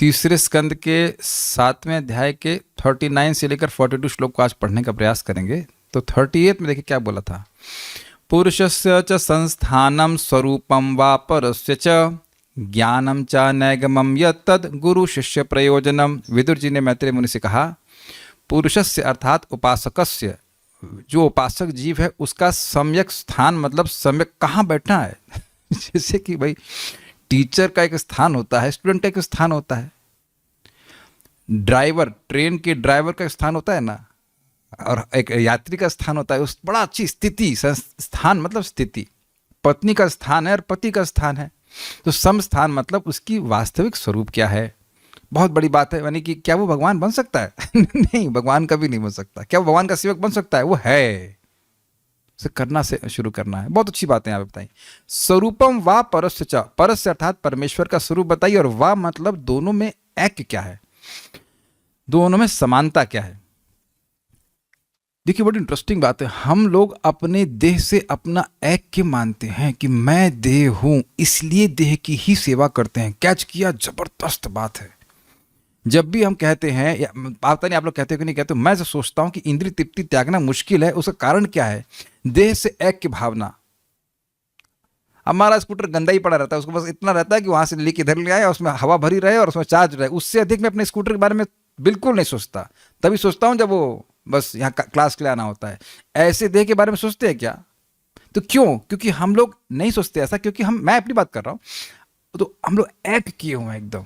तीसरे स्कंद के 7वें अध्याय के 39 से लेकर 42 श्लोक को आज पढ़ने का प्रयास करेंगे। तो 38 में देखिए क्या बोला था। पुरुषस्य च संस्थानम स्वरूपम वा परस्य च ज्ञानम च नैगमम यत्तद् गुरु शिष्य प्रयोजनम। विदुर जी ने मैत्रेय मुनि से कहा, पुरुषस्य अर्थात उपासकस्य, जो उपासक जीव है उसका सम्यक स्थान मतलब सम्यक कहाँ बैठना है। जैसे कि भाई टीचर का एक स्थान होता है, स्टूडेंट का एक स्थान होता है, ड्राइवर ट्रेन के ड्राइवर का स्थान होता है ना, और एक यात्री का स्थान होता है। उस बड़ा अच्छी स्थिति, स्थान मतलब स्थिति। पत्नी का स्थान है और पति का स्थान है। तो सम स्थान मतलब उसकी वास्तविक स्वरूप क्या है। बहुत बड़ी बात है। यानी कि क्या वो भगवान बन सकता है? नहीं, भगवान कभी नहीं बन सकता। क्या वो भगवान का सेवक बन सकता है? वो है। उसे करना से शुरू करना है। बहुत अच्छी बात है यहाँ पे बताई। स्वरूपम वा परस्य च, परस्य अर्थात परमेश्वर का स्वरूप बताइए, और वा मतलब दोनों में ऐक्य क्या है, दोनों में समानता क्या है। देखिए बड़ी इंटरेस्टिंग बात है। हम लोग अपने देह से अपना ऐक्य मानते हैं कि मैं देह हूं, इसलिए देह की ही सेवा करते हैं। कैच किया? जबरदस्त बात है। जब भी हम कहते हैं, या पता नहीं आप लोग कहते हो कि नहीं कहते, मैं जो सोचता हूं कि इंद्रिय तृप्ति त्यागना मुश्किल है, उसका कारण क्या है? देह से ऐक्य भावना। हमारा स्कूटर गंदा ही पड़ा रहता है, उसको बस इतना रहता है कि वहां से लेके इधर ले आए और उसमें हवा भरी रहे और उसमें चार्ज रहे। उससे अधिक मैं अपने स्कूटर के बारे में बिल्कुल नहीं सोचता। तभी सोचता हूं जब वो बस यहाँ क्लास के लिए आना होता है। ऐसे देह के बारे में सोचते हैं क्या? तो क्यों? क्योंकि हम लोग नहीं सोचते ऐसा, क्योंकि मैं अपनी बात कर रहा हूं, तो हम लोग ऐक्ट किए हुए हैं एकदम।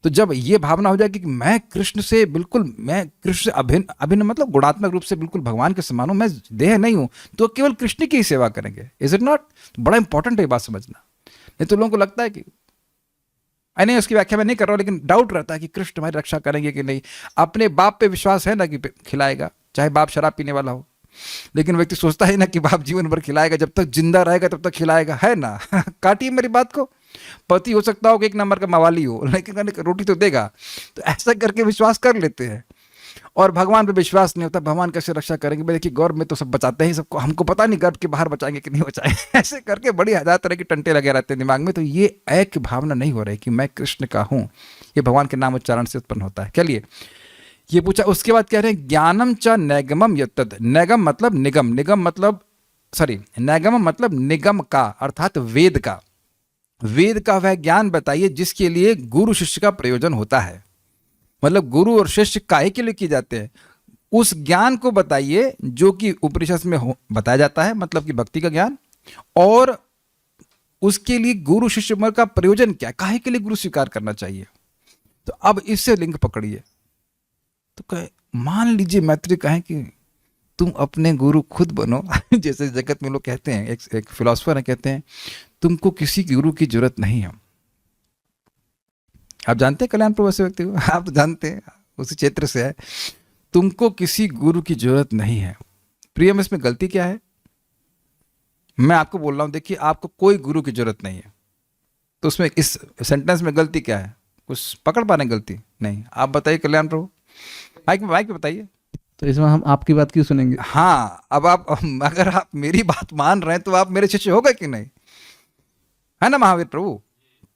तो जब ये भावना हो जाएगी कि मैं कृष्ण से बिल्कुल, मैं कृष्ण से अभिन्न मतलब गुणात्मक रूप से बिल्कुल भगवान के समान हूं, मैं देह नहीं हूं, तो केवल कृष्ण की ही सेवा करेंगे। Is it not? बड़ा इंपॉर्टेंट है ये बात समझना। नहीं तो लोगों को लगता है कि नहीं, उसकी व्याख्या मैं नहीं कर रहा हूं, लेकिन डाउट रहता है कि कृष्ण हमारी रक्षा करेंगे कि नहीं। अपने बाप पे विश्वास है ना कि खिलाएगा, चाहे बाप शराब पीने वाला हो। लेकिन व्यक्ति सोचता है ना कि बाप जीवन भर खिलाएगा, जब तक जिंदा रहेगा तब तक खिलाएगा, है ना। काटिए मेरी बात को। पति हो सकता हो कि 1 नंबर का मवाली हो, लेकिन रोटी तो देगा। तो ऐसा करके विश्वास कर लेते हैं, और भगवान पे विश्वास नहीं होता। भगवान कैसे रक्षा करेंगे? देखिए गर्भ में तो सब बचाते हैं सबको, हमको पता नहीं गर्भ के बाहर बचाएंगे कि नहीं बचाएंगे। ऐसे करके बड़ी हजार तरह के टंटे लगे रहते हैं दिमाग में। तो ये ऐक्य भावना नहीं हो रही कि मैं कृष्ण का हूं। ये भगवान के नाम उच्चारण से उत्पन्न होता है। चलिए, ये पूछा। उसके बाद कह रहे हैं ज्ञानम च नैगमम यत्तद्। नैगम मतलब निगम, निगम मतलब नैगम मतलब निगम का, अर्थात वेद का। वेद का वह ज्ञान बताइए जिसके लिए गुरु शिष्य का प्रयोजन होता है। मतलब गुरु और शिष्य काहे के लिए किए जाते हैं? उस ज्ञान को बताइए जो कि उपनिषद में बताया जाता है, मतलब कि भक्ति का ज्ञान। और उसके लिए गुरु शिष्य का प्रयोजन क्या है, काहे के लिए गुरु स्वीकार करना चाहिए। तो अब इससे लिंक पकड़िए। तो कहे, मान लीजिए मैत्रेय कहें कि तुम अपने गुरु खुद बनो। जैसे जगत में लोग कहते हैं, एक फिलोसफर है, कहते हैं तुमको किसी गुरु की जरूरत नहीं है। आप जानते हैं कल्याण प्रभु ऐसे व्यक्ति को? आप तो जानते हैं, उसी क्षेत्र से है। तुमको किसी गुरु की जरूरत नहीं है। प्रियम, इसमें गलती क्या है? मैं आपको बोल रहा हूं, देखिए आपको कोई गुरु की जरूरत नहीं है। तो उसमें इस सेंटेंस में गलती क्या है? कुछ पकड़ पाने गलती नहीं? आप बताइए कल्याण प्रभु, माइक पे बताइए। तो इसमें हम आपकी बात क्यों सुनेंगे? हाँ, अब आप अगर आप मेरी बात मान रहे हैं तो आप मेरे शिष्य हो गए कि नहीं? है ना महावीर प्रभु?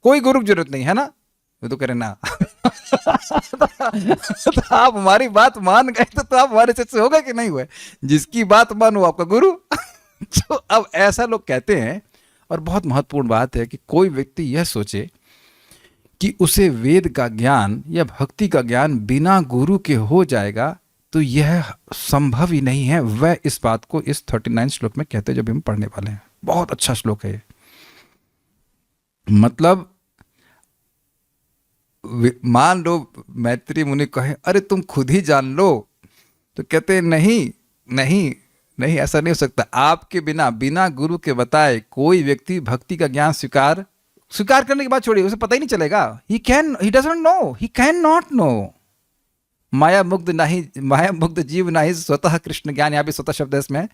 कोई गुरु की जरूरत नहीं है ना? वो तो कह रहे ना। तो आप हमारी बात मान गए तो आप हमारे शिष्य हो गए कि नहीं हुए? जिसकी बात मानो आपका गुरु। तो अब ऐसा लोग कहते हैं। और बहुत महत्वपूर्ण बात है कि कोई व्यक्ति यह सोचे कि उसे वेद का ज्ञान या भक्ति का ज्ञान बिना गुरु के हो जाएगा, तो यह संभव ही नहीं है। वह इस बात को इस 39 श्लोक में कहते हैं, जब हम पढ़ने वाले हैं। बहुत अच्छा श्लोक है। मतलब मान लो मैत्रेय मुनि कहे, अरे तुम खुद ही जान लो, तो कहते हैं नहीं नहीं नहीं, ऐसा नहीं हो सकता। आपके बिना गुरु के बताए कोई व्यक्ति भक्ति का ज्ञान स्वीकार करने के बाद छोड़िए, उसे पता ही नहीं चलेगा। He doesn't know, he can not know. माया मुग्ध जीव नहीं स्वतः कृष्ण ज्ञान। यहाँ भी स्वतः शब्द है इसमें।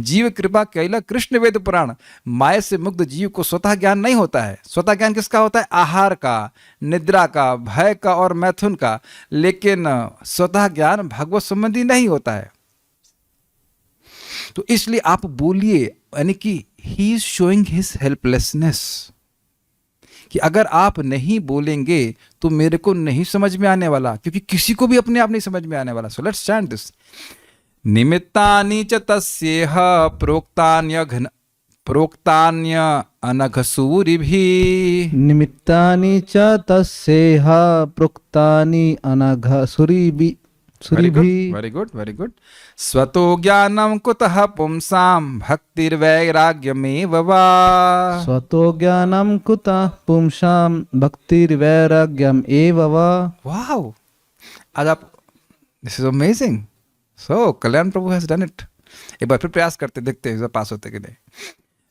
जीव कृपा कैला कृष्ण वेद पुराण। माया से मुग्ध जीव को स्वतः ज्ञान नहीं होता है। स्वतः ज्ञान किसका होता है? आहार का, निद्रा का, भय का और मैथुन का। लेकिन स्वतः ज्ञान भगवत संबंधी नहीं होता है। तो इसलिए आप बोलिए, यानी कि he is showing his helplessness, कि अगर आप नहीं बोलेंगे तो मेरे को नहीं समझ में आने वाला, क्योंकि किसी को भी अपने आप नहीं समझ में आने वाला. So let's chant this. निमित्तानि च तस्येह प्रोक्तान्य अनघसूरिभिः. निमित्तानि च तस्येह प्रोक्तानि अनघसूरिभिः. Very good very good. स्वतो ज्ञानं कुतः पुंसां भक्तिर्वैराग्यमेव वा. स्वतो ज्ञानं कुतः पुंसां भक्तिर्वैराग्यम एव वा. वाओ, आज आप, this is amazing. So Kalyan Prabhu has done it. एक बार फिर प्रयास करते, देखते हैं पास होते कि नहीं.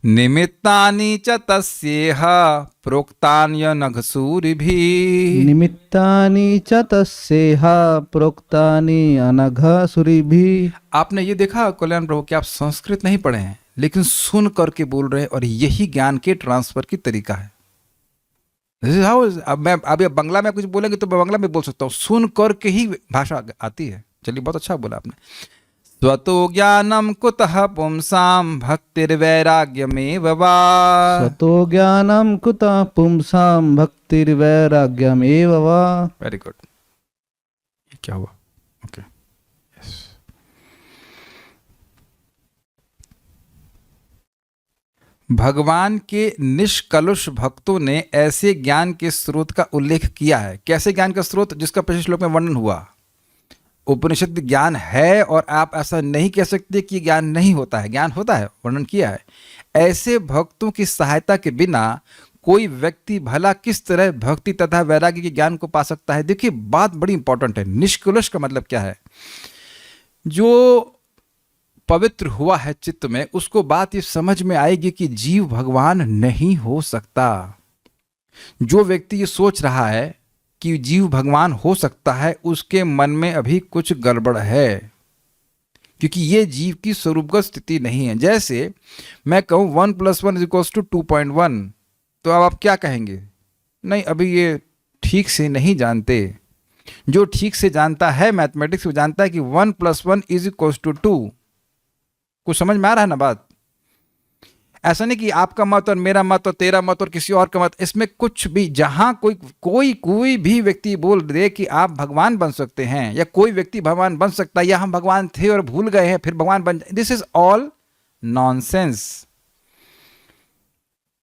निमित्तानि च तस्येह प्रोक्तान्य नघसूरिभिः. निमित्तानि च तस्येह प्रोक्तानि अनघसूरिभिः. आपने ये देखा कल्याण प्रभु कि आप संस्कृत नहीं पढ़े हैं, लेकिन सुन करके बोल रहे हैं, और यही ज्ञान के ट्रांसफर की तरीका है. This is how, अब मैं अभी बंगला में कुछ बोलेंगे तो मैं बंगला में बोल सकता हूँ, सुन करके ही भाषा आती है. चलिए, बहुत अच्छा बोला आपने. स्वतो ज्ञानं कुतः पुंसां भक्तिर्वैराग्यमेव वा. स्वतो ज्ञानं कुतः पुंसां भक्तिर्वैराग्यम एव वा. Very good. ये क्या हुआ? Okay, yes. भगवान के निष्कलुष भक्तों ने ऐसे ज्ञान के स्रोत का उल्लेख किया है. कैसे ज्ञान का स्रोत? जिसका पिछले श्लोक में वर्णन हुआ. उपनिषद ज्ञान है, और आप ऐसा नहीं कह सकते कि ज्ञान नहीं होता है. ज्ञान होता है, वर्णन किया है. ऐसे भक्तों की सहायता के बिना कोई व्यक्ति भला किस तरह भक्ति तथा वैराग्य के ज्ञान को पा सकता है. देखिए, बात बड़ी इंपॉर्टेंट है. निष्कलुष का मतलब क्या है? जो पवित्र हुआ है चित्त में, उसको बात ये समझ में आएगी कि जीव भगवान नहीं हो सकता. जो व्यक्ति ये सोच रहा है कि जीव भगवान हो सकता है, उसके मन में अभी कुछ गड़बड़ है, क्योंकि ये जीव की स्वरूपगत स्थिति नहीं है. जैसे मैं कहूँ 1 + 1 = 2.1, तो अब आप क्या कहेंगे? नहीं, अभी ये ठीक से नहीं जानते. जो ठीक से जानता है मैथमेटिक्स, वो जानता है कि 1 + 1 = 2. कुछ समझ में आ रहा है ना बात? ऐसा नहीं कि आपका मत और मेरा मत और तेरा मत और किसी और का मत, इसमें कुछ भी, जहां कोई भी व्यक्ति बोल दे कि आप भगवान बन सकते हैं, या कोई व्यक्ति भगवान बन सकता है, या हम भगवान थे और भूल गए हैं फिर भगवान बन, दिस इज ऑल नॉनसेंस.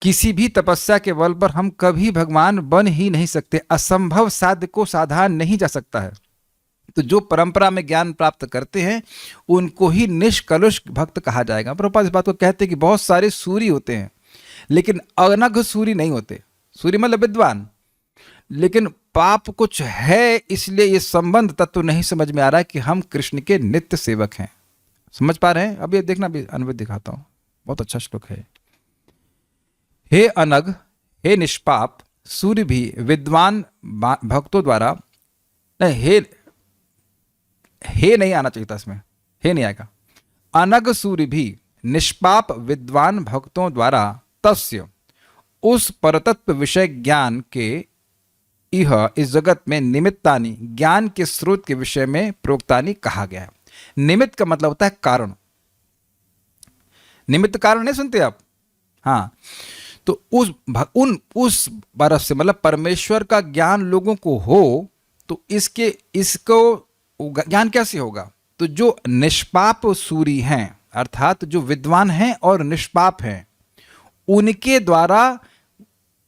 किसी भी तपस्या के बल पर हम कभी भगवान बन ही नहीं सकते. असंभव साध्य को साधा नहीं जा सकता है. तो जो परंपरा में ज्ञान प्राप्त करते हैं, उनको ही निष्कलुष भक्त कहा जाएगा. प्रभुपाद इस बात को कहते हैं कि बहुत सारे सूरी होते हैं, लेकिन अनघ सूरी नहीं होते. सूरी मतलब विद्वान, लेकिन पाप कुछ है, इसलिए ये संबंध तत्व नहीं समझ में आ रहा है कि हम कृष्ण के नित्य सेवक हैं. समझ पा रहे हैं? अब ये देखना, भी अनुवाद दिखाता हूं, बहुत अच्छा श्लोक है. हे अनघ, हे निष्पाप सूर्य भी विद्वान भक्तों द्वारा, नहीं, हे नहीं आना चाहिए था इसमें, हे नहीं आएगा. अनघ सूर्य भी निष्पाप विद्वान भक्तों द्वारा तस्य, उस परतत्व विषय ज्ञान के, यह इस जगत में निमित्तानि, ज्ञान के स्रोत के विषय में प्रोक्तानि कहा गया है. निमित्त का मतलब होता है कारण. निमित्त कारण नहीं सुनते आप? हाँ, तो उस बरफ से, मतलब परमेश्वर का ज्ञान लोगों को हो, तो इसको ज्ञान कैसे होगा? तो जो निष्पाप सूरी हैं, अर्थात जो विद्वान हैं और निष्पाप हैं, उनके द्वारा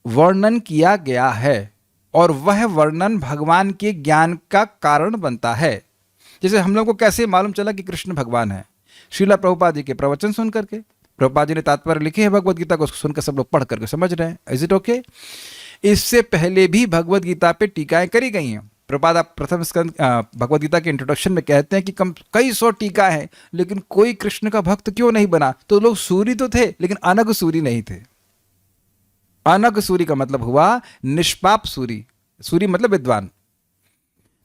वर्णन किया गया है, और वह वर्णन भगवान के ज्ञान का कारण बनता है. जैसे हम लोग को कैसे मालूम चला कि कृष्ण भगवान है? श्रीला प्रभुपाद जी के प्रवचन सुन करके. प्रभुपाद जी ने तात्पर्य लिखे हैं भगवद गीता को, सुनकर सब लोग पढ़ करके समझ रहे हैं. Is it okay? इससे पहले भी भगवद गीता पे टीकाएं करी गई हैं. प्रभुपाद आप प्रथम स्कंद भगवद गीता के इंट्रोडक्शन में कहते हैं कि कई 100 टीका है, लेकिन कोई कृष्ण का भक्त क्यों नहीं बना? तो लोग सूरी तो थे, लेकिन अनघ सूरी नहीं थे. अनघ सूरी का मतलब हुआ निष्पाप सूरी. सूरी मतलब विद्वान.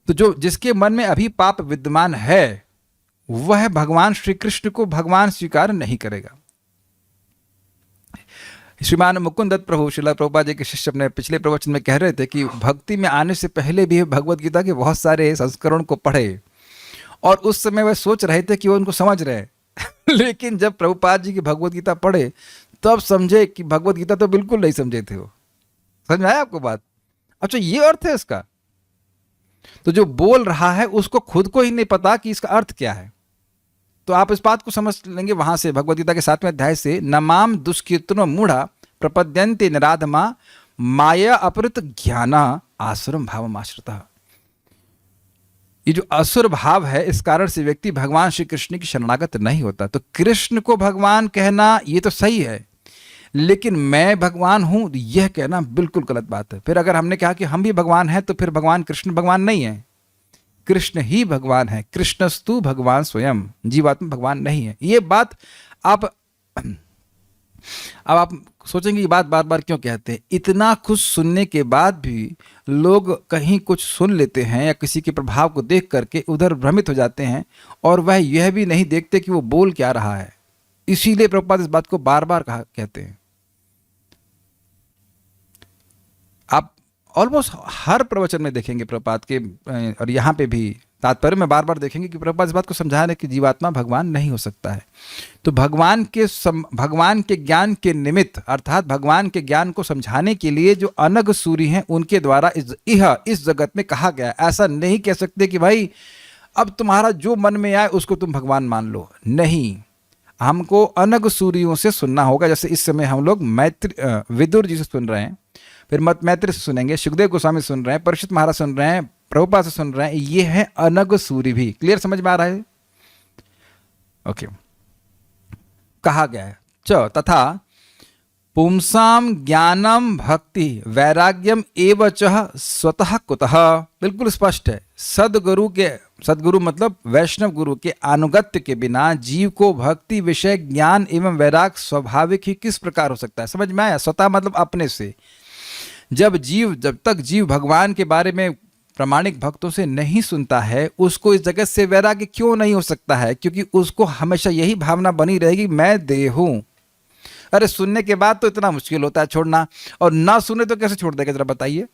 तो जिसके मन में अभी पाप विद्यमान है, वह भगवान श्री कृष्ण को भगवान स्वीकार नहीं करेगा. श्रीमान मुकुंद दत्त प्रभु श्रीला प्रभुपाद जी के शिष्य अपने पिछले प्रवचन में कह रहे थे कि भक्ति में आने से पहले भी भगवद गीता के बहुत सारे संस्करण को पढ़े, और उस समय वह सोच रहे थे कि वो उनको समझ रहे हैं. लेकिन जब प्रभुपाद जी की भगवद गीता पढ़े, तब समझे कि भगवद गीता तो बिल्कुल नहीं समझे थे वो. समझ में आया आपको बात? अच्छा, ये अर्थ है इसका। तो जो बोल रहा है उसको खुद को ही नहीं पता कि इसका अर्थ क्या है। तो आप इस बात को समझ लेंगे वहां से, भगवद गीता के 7वें अध्याय से, नमाम दुष्कीर्तनो मूढ़ा प्रपद्यन्ते निराधमा माया अपहृत ज्ञाना आसुरम भावम आश्रितः। ये जो असुर भाव है, इस कारण से व्यक्ति भगवान श्री कृष्ण की शरणागत नहीं होता। तो कृष्ण को भगवान कहना ये तो सही है, लेकिन मैं भगवान हूं यह कहना बिल्कुल गलत बात है। फिर अगर हमने कहा कि हम भी भगवान हैं, तो फिर भगवान कृष्ण भगवान नहीं है, कृष्ण ही भगवान है। कृष्णस्तु भगवान स्वयं, जीवात्मा भगवान नहीं है। ये बात आप, अब आप सोचेंगे ये बात बार बार क्यों कहते हैं। इतना कुछ सुनने के बाद भी लोग कहीं कुछ सुन लेते हैं या किसी के प्रभाव को देख करके उधर भ्रमित हो जाते हैं, और वह यह भी नहीं देखते कि वो बोल क्या रहा है। इसीलिए प्रभुपाद इस बात को बार बार कहते हैं। आप ऑलमोस्ट हर प्रवचन में देखेंगे प्रभुपाद के, और यहाँ पे भी तात्पर्य में बार बार देखेंगे कि प्रभुपाद इस बात को समझा रहे कि जीवात्मा भगवान नहीं हो सकता है। तो भगवान के ज्ञान के निमित्त, अर्थात भगवान के ज्ञान को समझाने के लिए जो अनग सूरी हैं, उनके द्वारा इस जगत में कहा गया। ऐसा नहीं कह सकते कि भाई अब तुम्हारा जो मन में आए उसको तुम भगवान मान लो, नहीं। हमको अनग सूरियों से सुनना होगा। जैसे इस समय हम लोग विदुर जी से सुन रहे हैं, फिर मैत्री से सुनेंगे, सुखदेव गोस्वामी सुन रहे हैं, परीक्षित महाराज सुन रहे हैं, प्रभुपाद से सुन रहे हैं। ये है अनग सूरी भी। क्लियर समझ में आ रहा है? ओके। कहा गया है तथा पुंसाम ज्ञानम भक्ति वैराग्यम एव च स्वतः कुतः। बिल्कुल स्पष्ट है। सदगुरु मतलब वैष्णव गुरु के अनुगत्य के बिना जीव को भक्ति, विषय, ज्ञान एवं वैराग स्वाभाविक ही किस प्रकार हो सकता है? समझ में आया? स्वतः मतलब अपने से। जब तक जीव भगवान के बारे में प्रामाणिक भक्तों से नहीं सुनता है, उसको इस जगत से वैराग्य क्यों नहीं हो सकता है? क्योंकि उसको हमेशा यही भावना बनी रहेगी, मैं देह हूं। अरे सुनने के बाद तो इतना मुश्किल होता है छोड़ना, और ना सुने तो कैसे छोड़ देगा? जरा बताइए।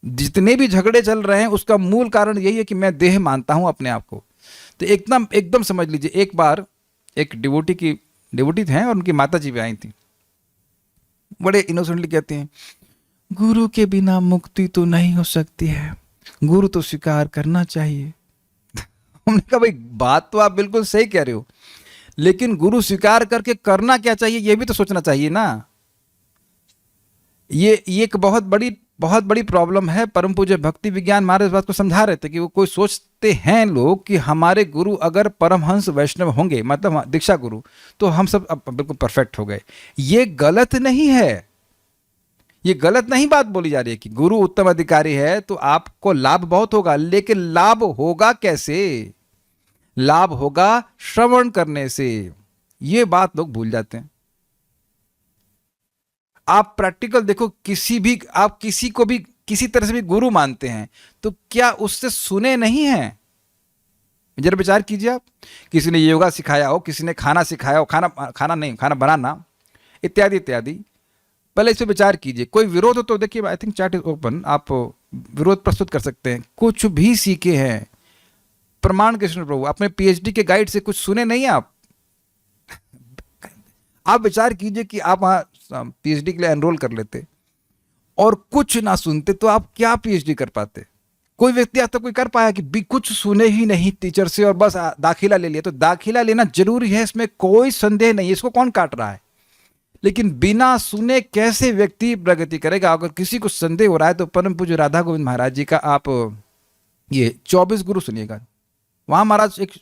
जितने भी झगड़े चल रहे हैं उसका मूल कारण यही है कि मैं देह मानता हूं अपने आप को। तो एकदम समझ लीजिए। एक बार एक डिवोटी हैं और उनकी माता जी भी आई थी। बड़े इनोसेंटली कहती हैं, गुरु के बिना मुक्ति तो नहीं हो सकती है, गुरु तो स्वीकार करना चाहिए। हमने कहा भाई बात तो आप बिल्कुल सही कह रहे हो, लेकिन गुरु स्वीकार करके करना क्या चाहिए ये भी तो सोचना चाहिए ना। ये एक बहुत बड़ी प्रॉब्लम है। परम पूज्य भक्ति विज्ञान महाराज इस बात को समझा रहे थे कि वो कोई सोचते हैं लोग कि हमारे गुरु अगर परमहंस वैष्णव होंगे, मतलब दीक्षा गुरु, तो हम सब बिल्कुल परफेक्ट हो गए। ये गलत नहीं है। ये गलत नहीं बात बोली जा रही है कि गुरु उत्तम अधिकारी है तो आपको लाभ बहुत होगा, लेकिन लाभ होगा कैसे? लाभ होगा श्रवण करने से। ये बात लोग भूल जाते हैं। आप प्रैक्टिकल देखो, आप किसी को भी किसी तरह से भी गुरु मानते हैं तो क्या उससे सुने नहीं हैं? जरा विचार कीजिए आप। किसी ने योगा सिखाया हो, किसी ने खाना सिखाया हो, खाना बनाना इत्यादि इत्यादि, पहले इस पर विचार कीजिए। कोई विरोध हो तो देखिए, I think chat is open, आप विरोध प्रस्तुत कर सकते हैं। कुछ भी सीखे हैं प्रमाण कृष्ण प्रभु, अपने पीएचडी के गाइड से कुछ सुने नहीं आप? आप विचार कीजिए कि आप वहां पीएचडी के लिए एनरोल कर लेते और कुछ ना सुनते तो आप क्या पीएचडी कर पाते? कोई व्यक्ति आज तक कोई कर पाया कि कुछ सुने ही नहीं टीचर से और बस दाखिला ले लिया? तो दाखिला लेना जरूरी है, इसमें कोई संदेह नहीं। इसको कौन काट रहा है? लेकिन बिना सुने कैसे व्यक्ति प्रगति करेगा? अगर किसी को संदेह हो रहा है तो परम पूज्य राधा गोविंद महाराज जी का आप ये 24 गुरु सुनिएगा। वहां महाराज एक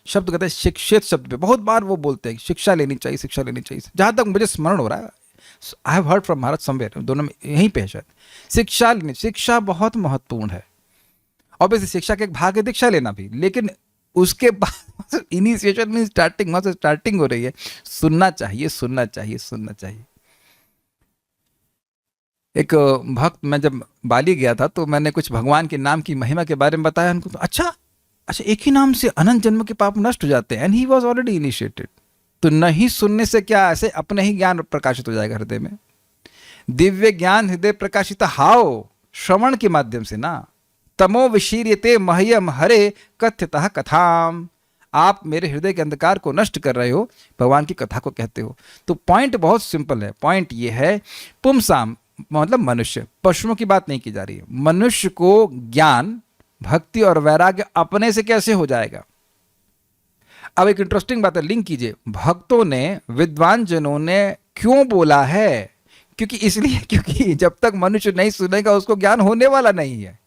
शब्द कहते हैं शिक्षित शब्द पे, बहुत बार वो बोलते हैं शिक्षा लेनी चाहिए, शिक्षा लेनी चाहिए। जहां तक मुझे स्मरण हो रहा है, I have heard from Maharaj somewhere, दोनों में यहीं पे है शायद। शिक्षा बहुत महत्वपूर्ण है। ऑब्वियसली शिक्षा के एक भाग है दीक्षा लेना भी, लेकिन उसके बाद इनिशिएशन में स्टार्टिंग हो रही है। सुनना चाहिए। एक भक्त, मैं जब बाली गया था तो मैंने कुछ भगवान के नाम की महिमा के बारे में बताया उनको। तो अच्छा एक ही नाम से अनंत जन्म के पाप नष्ट हो जाते हैं। And he was already initiated. तो नहीं सुनने से क्या, ऐसे अपने ही ज्ञान प्रकाशित हो जाएगा हृदय में। दिव्य ज्ञान हृदय प्रकाशित हाओ श्रवण के माध्यम से ना। तमो विशीर्यते मह्यम हरे कथ्यतः कथाम। आप मेरे हृदय के अंधकार को नष्ट कर रहे हो, भगवान की कथा को कहते हो। तो पॉइंट बहुत सिंपल है। पॉइंट ये है, पुमसाम मतलब मनुष्य, पशुओं की बात नहीं की जा रही है। मनुष्य को ज्ञान, भक्ति और वैराग्य अपने से कैसे हो जाएगा? अब एक इंटरेस्टिंग बात है, लिंक कीजिए। भक्तों ने, विद्वान जनों ने क्यों बोला है? क्योंकि इसलिए, क्योंकि जब तक मनुष्य नहीं सुनेगा उसको ज्ञान होने वाला नहीं है।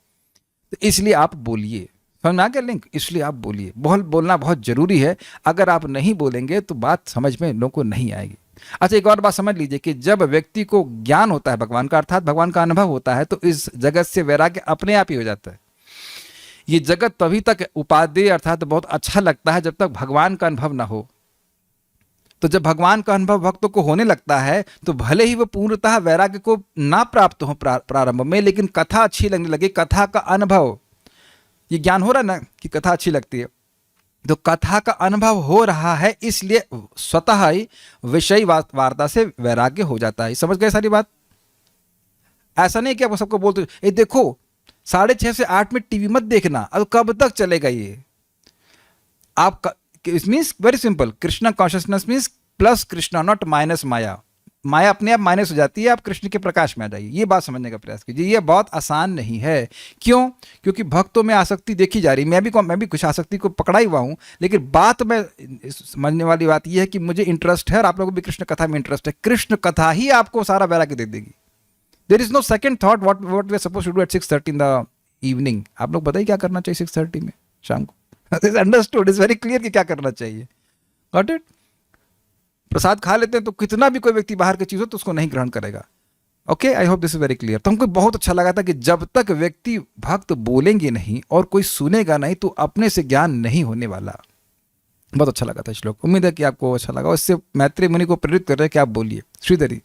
तो इसलिए आप बोलिए। समझ में आ गया लिंक? इसलिए आप बोलिए। बोलना बहुत जरूरी है। अगर आप नहीं बोलेंगे तो बात समझ में लोगों को नहीं आएगी। अच्छा, एक और बात समझ लीजिए कि जब व्यक्ति को ज्ञान होता है भगवान का, अर्थात भगवान का अनुभव होता है, तो इस जगत से वैराग्य अपने आप ही हो जाता है। ये जगत तभी तक उपादेय अर्थात बहुत अच्छा लगता है जब तक भगवान का अनुभव ना हो। तो जब भगवान का अनुभव भक्तों को होने लगता है तो भले ही वो पूर्णतः वैराग्य को ना प्राप्त हो प्रारंभ में, लेकिन कथा अच्छी लगने लगे, कथा का अनुभव, ये ज्ञान हो रहा है ना कि कथा अच्छी लगती है, तो कथा का अनुभव हो रहा है, इसलिए स्वतः ही विषय वार्ता से वैराग्य हो जाता है। समझ गए सारी बात? ऐसा नहीं कि आप सबको बोलते ये देखो 6:30 से 8 में टीवी मत देखना, अब कब तक चलेगा ये? आप it means very simple, Krishna consciousness means plus Krishna, not minus maya. माया अपने आप माइनस हो जाती है, आप कृष्ण के प्रकाश में आ जाइए। ये बात समझने का प्रयास कीजिए। ये बहुत आसान नहीं है। क्यों? क्योंकि भक्तों में आसक्ति देखी जा रही। मैं भी कुछ आसक्ति को पकड़ा ही हुआ हूँ, लेकिन बात में समझने वाली बात यह है कि मुझे इंटरेस्ट है और आप लोगों को भी कृष्ण कथा में इंटरेस्ट है। कृष्ण कथा ही आपको सारा वैराग्य दे देगी। There is no second thought what we are supposed to do at 6:30 in the evening. आप लोग बताइए क्या करना चाहिए 6:30 में शाम को? It's understood, it's very clear कि क्या करना चाहिए। Got it? प्रसाद खा लेते हैं तो कितना भी कोई व्यक्ति बाहर की चीज हो तो उसको नहीं ग्रहण करेगा। Okay, I hope this is very clear. तो हमको बहुत अच्छा लगा था कि जब तक व्यक्ति भक्त बोलेंगे नहीं और कोई सुनेगा नहीं तो अपने से ज्ञान नहीं होने वाला। बहुत अच्छा लगा था श्लोक। उम्मीद है कि आपको अच्छा लगा। इससे मैत्रेय मुनि को प्रेरित कर रहे हैं कि आप बोलिए। श्रीधरी,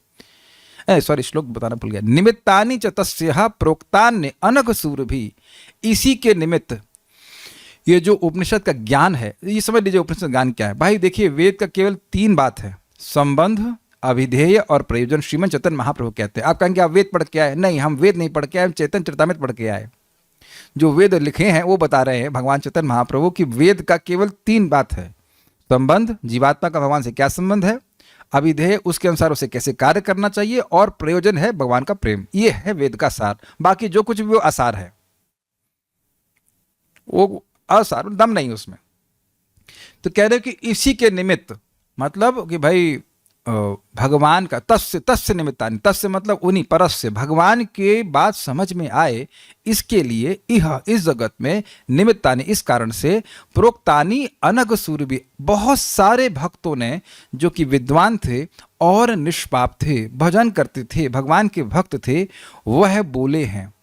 सॉरी श्लोक बताना भूल गया। निमित्तानि च तस्यः प्रोक्तान्य अनघ सूरभि। इसी के निमित्त ये जो उपनिषद का ज्ञान है, ये समझ लीजिए उपनिषद ज्ञान क्या है। भाई देखिए, वेद का केवल 3 बात है, संबंध, अभिधेय और प्रयोजन। श्रीमद् चैतन्य महाप्रभु कहते हैं। आप कहेंगे आप वेद पढ़ के आए? नहीं, हम वेद नहीं पढ़ के आए, हम चैतन्य चरितामृत पढ़ के आए। जो वेद लिखे हैं वो बता रहे हैं भगवान चैतन्य महाप्रभु कि वेद का केवल 3 बात है, संबंध, जीवात्मा का भगवान से क्या संबंध है, अभिधेय, उसके अनुसार उसे कैसे कार्य करना चाहिए, और प्रयोजन है भगवान का प्रेम। ये है वेद का सार। बाकी जो कुछ भी वो आसार है, वो असार, दम नहीं उसमें। तो कह रहे कि इसी के निमित्त, मतलब कि भाई भगवान का तस्य निमित्तानि, तस्य मतलब उन्हीं, परस्य, भगवान के बात समझ में आए, इसके लिए इस जगत में निमित्तानि, इस कारण से, प्रोक्तानि अनघ सूरभि, बहुत सारे भक्तों ने जो कि विद्वान थे और निष्पाप थे, भजन करते थे, भगवान के भक्त थे, वह बोले हैं।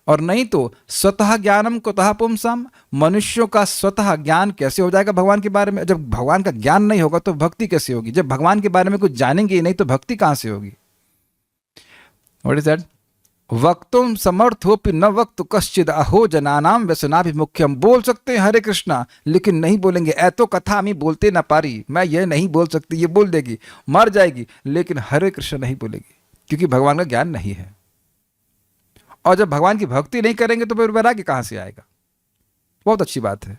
और नहीं तो स्वतः ज्ञानम कुतः पुंसाम, मनुष्यों का स्वतः ज्ञान कैसे हो जाएगा भगवान के बारे में? जब भगवान का ज्ञान नहीं होगा तो भक्ति कैसे होगी? जब भगवान के बारे में कुछ जानेंगे ही नहीं तो भक्ति कहां से होगी? What is that? वक्तुम समर्थोपि न वक्त कश्चिद अहो जनानाम व्यसनाभिमुख्यम। बोल सकते हैं हरे कृष्णा, लेकिन नहीं बोलेंगे। ऐतो कथा हमें बोलते ना पारी, मैं ये नहीं बोल सकती, ये बोल देगी, मर जाएगी, लेकिन हरे कृष्ण नहीं बोलेगी, क्योंकि भगवान का ज्ञान नहीं है। और जब भगवान की भक्ति नहीं करेंगे तो फिर वैराग्य कहां से आएगा? बहुत अच्छी बात है।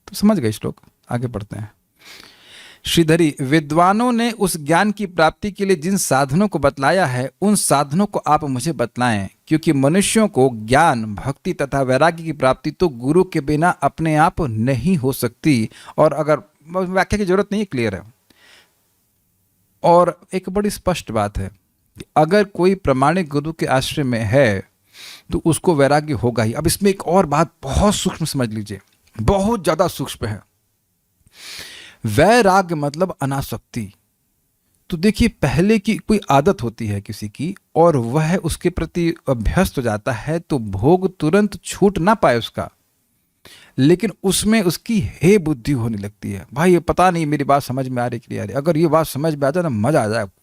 तो समझ गए श्लोक, आगे पढ़ते हैं। श्रीधरी, विद्वानों ने उस ज्ञान की प्राप्ति के लिए जिन साधनों को बतलाया है उन साधनों को आप मुझे बतलाएं, क्योंकि मनुष्यों को ज्ञान, भक्ति तथा वैराग्य की प्राप्ति तो गुरु के बिना अपने आप नहीं हो सकती। और अगर व्याख्या की जरूरत नहीं, क्लियर है। और एक बड़ी स्पष्ट बात है, अगर कोई प्रमाणिक गुरु के आश्रय में है तो उसको वैराग्य होगा ही। अब इसमें एक और बात बहुत सूक्ष्म समझ लीजिए, बहुत ज्यादा सूक्ष्म है। वैराग्य मतलब अनासक्ति। तो देखिए, पहले की कोई आदत होती है किसी की और वह उसके प्रति अभ्यस्त हो जाता है तो भोग तुरंत छूट ना पाए उसका, लेकिन उसमें उसकी हे बुद्धि होने लगती है। भाई ये पता नहीं मेरी बात समझ में आ रही कि नहीं आ रही। अगर ये बात समझ में आ जाए ना, मजा आ जाए आपको।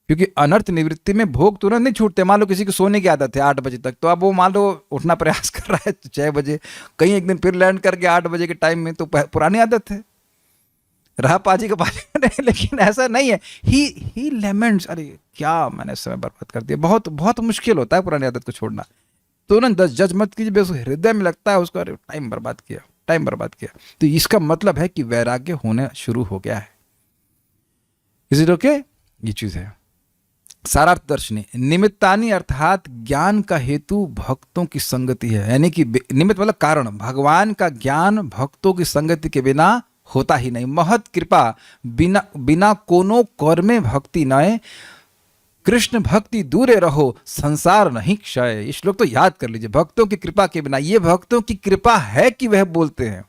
क्योंकि अनर्थ निवृत्ति में भोग तुरंत नहीं छूटते। मान लो किसी की सोने की आदत है 8 बजे तक, तो अब वो मान लो उठना प्रयास कर रहा है 6 बजे, कहीं एक दिन फिर लैंड करके 8 बजे के टाइम में, तो पुरानी आदत है, रहा पाजी का पाजी नहीं। लेकिन ऐसा नहीं है। ही लेमेंट्स, अरे क्या मैंने समय बर्बाद कर दिया। बहुत बहुत मुश्किल होता है पुरानी आदत को छोड़ना। तुरंत जज मत कीजिए, उसको हृदय में लगता है उसको, अरे टाइम बर्बाद किया। तो इसका मतलब है कि वैराग्य होने शुरू हो गया है। Is it okay? ये चीज है। सारार्थ दर्शनी निमित्तानि अर्थात ज्ञान का हेतु भक्तों की संगति है, यानी कि निमित्त मतलब कारण, भगवान का ज्ञान भक्तों की संगति के बिना होता ही नहीं। महत कृपा बिना बिना कोनो कर्मे भक्ति नए, कृष्ण भक्ति दूरे रहो संसार नहीं क्षय। ये श्लोक तो याद कर लीजिए, भक्तों की कृपा के बिना। ये भक्तों की कृपा है कि वह बोलते हैं,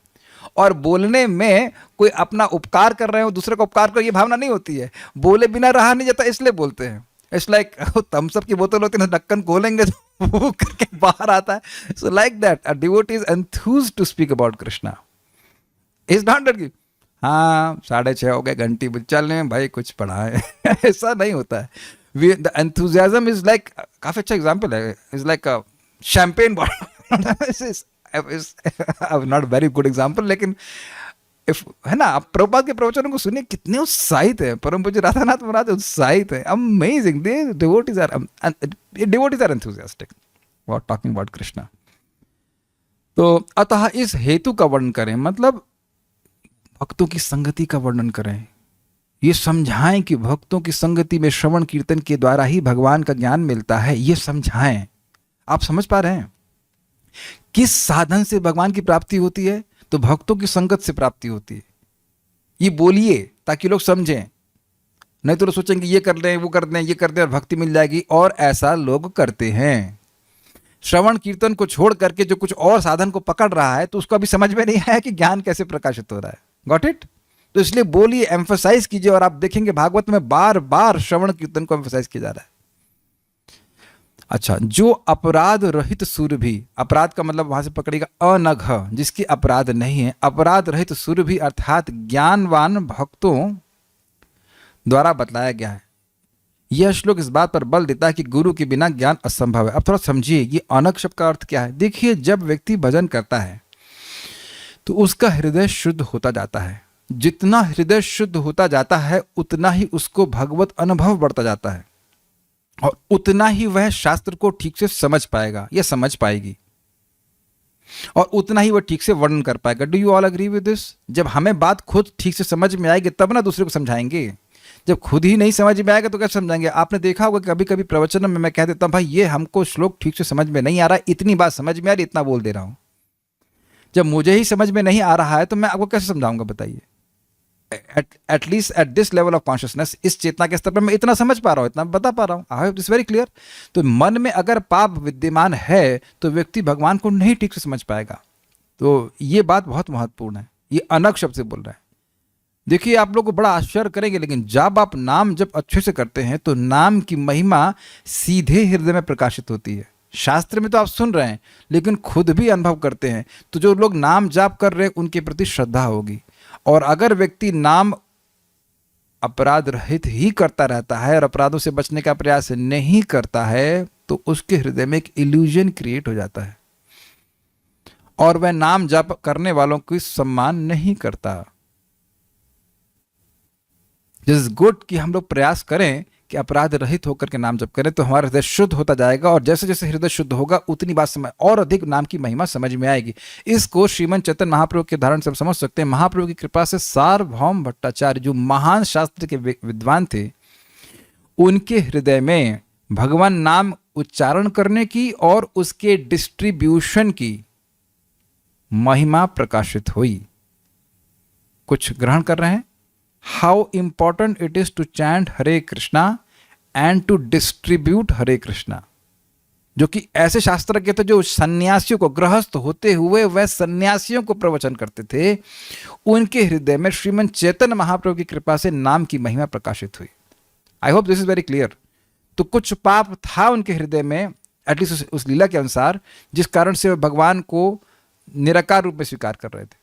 और बोलने में कोई अपना उपकार कर रहे हो, दूसरे का उपकार कर, ये भावना नहीं होती है। बोले बिना रहा नहीं जाता, इसलिए बोलते हैं। इट्स लाइक थम्स अप की बोतल होती है ना, ढक्कन खोलेंगे तो वो करके बाहर आता है। So like that a devotee is enthused to speak about Krishna. Is not that कि हाँ 6:30 हो गए, घंटी चलने में भाई कुछ पढ़ा है ऐसा नहीं होता है। द एंथुजियाज्म इज लाइक, काफी अच्छा एग्जांपल है, is like a champagne bottle. Not very good example, लेकिन इफ है ना, आप प्रभुपाद के प्रवचनों को सुनिए, कितने उत्साहित है परम पूज्य राधानाथ महाराज, उत्साहित है, amazing. They devotees are enthusiastic what talking about Krishna. तो अतः इस हेतु का वर्णन करें, मतलब भक्तों की संगति का वर्णन करें, ये समझाएं कि भक्तों की संगति में श्रवण कीर्तन के द्वारा ही भगवान का ज्ञान मिलता है, ये समझाएं। आप समझ पा रहे हैं किस साधन से भगवान की प्राप्ति होती है? तो भक्तों की संगत से प्राप्ति होती है। ये बोलिए ताकि लोग समझें, नहीं तो लोग सोचेंगे ये कर लें, वो कर दें, ये कर दें और भक्ति मिल जाएगी, और ऐसा लोग करते हैं। श्रवण कीर्तन को छोड़ करके जो कुछ और साधन को पकड़ रहा है, तो उसको अभी समझ में नहीं आया कि ज्ञान कैसे प्रकाशित हो रहा है। Got it? तो इसलिए बोलिए, एम्फसाइज कीजिए, और आप देखेंगे भागवत में बार बार श्रवण कीर्तन को एम्फसाइज किया जा रहा है। अच्छा, जो अपराध रहित सुरभि, अपराध का मतलब वहां से पकड़ेगा अनघ, जिसकी अपराध नहीं है, अपराध रहित सुरभि अर्थात ज्ञानवान भक्तों द्वारा बतलाया गया है। यह श्लोक इस बात पर बल देता है कि गुरु के बिना ज्ञान असंभव है। अब थोड़ा समझिए ये अनघ शब्द का अर्थ क्या है। देखिए, जब व्यक्ति भजन करता है तो उसका हृदय शुद्ध होता जाता है। जितना हृदय शुद्ध होता जाता है उतना ही उसको भगवत अनुभव बढ़ता जाता है, और उतना ही वह शास्त्र को ठीक से समझ पाएगा या समझ पाएगी, और उतना ही वह ठीक से वर्णन कर पाएगा। Do you all agree with this? जब हमें बात खुद ठीक से समझ में आएगी तब ना दूसरे को समझाएंगे। जब खुद ही नहीं समझ में आएगा तो कैसे समझाएंगे? आपने देखा होगा कभी कभी प्रवचन में मैं कह देता हूं, भाई ये हमको श्लोक ठीक से समझ में नहीं आ रहा, इतनी बात समझ में आ रही, इतना बोल दे रहा हूं। जब मुझे ही समझ में नहीं आ रहा है तो मैं आपको कैसे समझाऊंगा बताइए? At least at this level of consciousness, इस चेतना के स्तर पर मैं इतना समझ पा रहा हूं, इतना बता पा रहा हूं। I have this very clear. तो मन में अगर पाप विद्यमान है तो व्यक्ति भगवान को नहीं ठीक से समझ पाएगा। तो ये बात बहुत महत्वपूर्ण है। ये अनघ शब्द से बोल रहा है। देखिए, आप लोग को बड़ा आश्चर्य करेंगे, लेकिन जब आप नाम जब अच्छे से करते हैं तो नाम की महिमा सीधे हृदय में प्रकाशित होती है। शास्त्र में तो आप सुन रहे हैं, लेकिन खुद भी अनुभव करते हैं। तो जो लोग नाम जाप कर रहे हैं उनके प्रति श्रद्धा होगी। और अगर व्यक्ति नाम अपराध रहित ही करता रहता है और अपराधों से बचने का प्रयास नहीं करता है, तो उसके हृदय में एक इल्यूजन क्रिएट हो जाता है, और वह नाम जाप करने वालों को सम्मान नहीं करता। दिस इज गुड कि हम लोग प्रयास करें कि अपराध रहित होकर के नाम जप करें, तो हमारा हृदय शुद्ध होता जाएगा, और जैसे जैसे हृदय शुद्ध होगा उतनी बात समझ और अधिक नाम की महिमा समझ में आएगी। इसको श्रीमन चैतन्य महाप्रभु के उदाहरण से हम समझ सकते हैं। महाप्रभु की कृपा से सार्वभौम भट्टाचार्य, जो महान शास्त्र के विद्वान थे, उनके हृदय में भगवान नाम उच्चारण करने की और उसके डिस्ट्रीब्यूशन की महिमा प्रकाशित हुई। कुछ ग्रहण कर रहे हैं? How important it is to chant Hare Krishna and to distribute Hare Krishna, जो कि ऐसे शास्त्रज्ञ थे जो सन्यासियों को, गृहस्थ होते हुए वह सन्यासियों को प्रवचन करते थे। उनके हृदय में श्रीमन चैतन्य महाप्रभु की कृपा से नाम की महिमा प्रकाशित हुई। आई hope this is very clear. तो कुछ पाप था उनके हृदय में, एटलीस्ट उस लीला के अनुसार, जिस कारण से वह भगवान को निराकार रूप में स्वीकार कर रहे थे।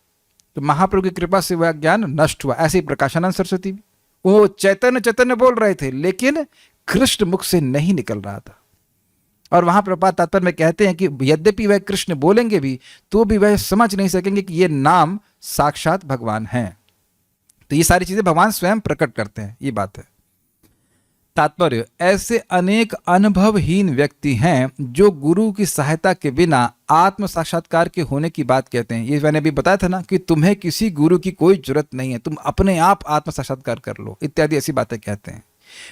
तो महाप्रभु की कृपा से वह ज्ञान नष्ट हुआ। ऐसे ही प्रकाशानंद सरस्वती भी, वो चैतन्य बोल रहे थे, लेकिन कृष्ण मुख से नहीं निकल रहा था। और वहां प्रभुपाद तात्पर्य में कहते हैं कि यद्यपि वह कृष्ण बोलेंगे भी, तो भी वह समझ नहीं सकेंगे कि ये नाम साक्षात भगवान है। तो ये सारी चीजें भगवान स्वयं प्रकट करते हैं, ये बात है। तात्पर्य, ऐसे अनेक अनुभवहीन व्यक्ति हैं जो गुरु की सहायता के बिना आत्म साक्षात्कार के होने की बात कहते हैं। ये मैंने भी बताया था ना कि तुम्हें किसी गुरु की कोई जरूरत नहीं है, तुम अपने आप आत्म साक्षात्कार कर लो, इत्यादि ऐसी बातें कहते हैं।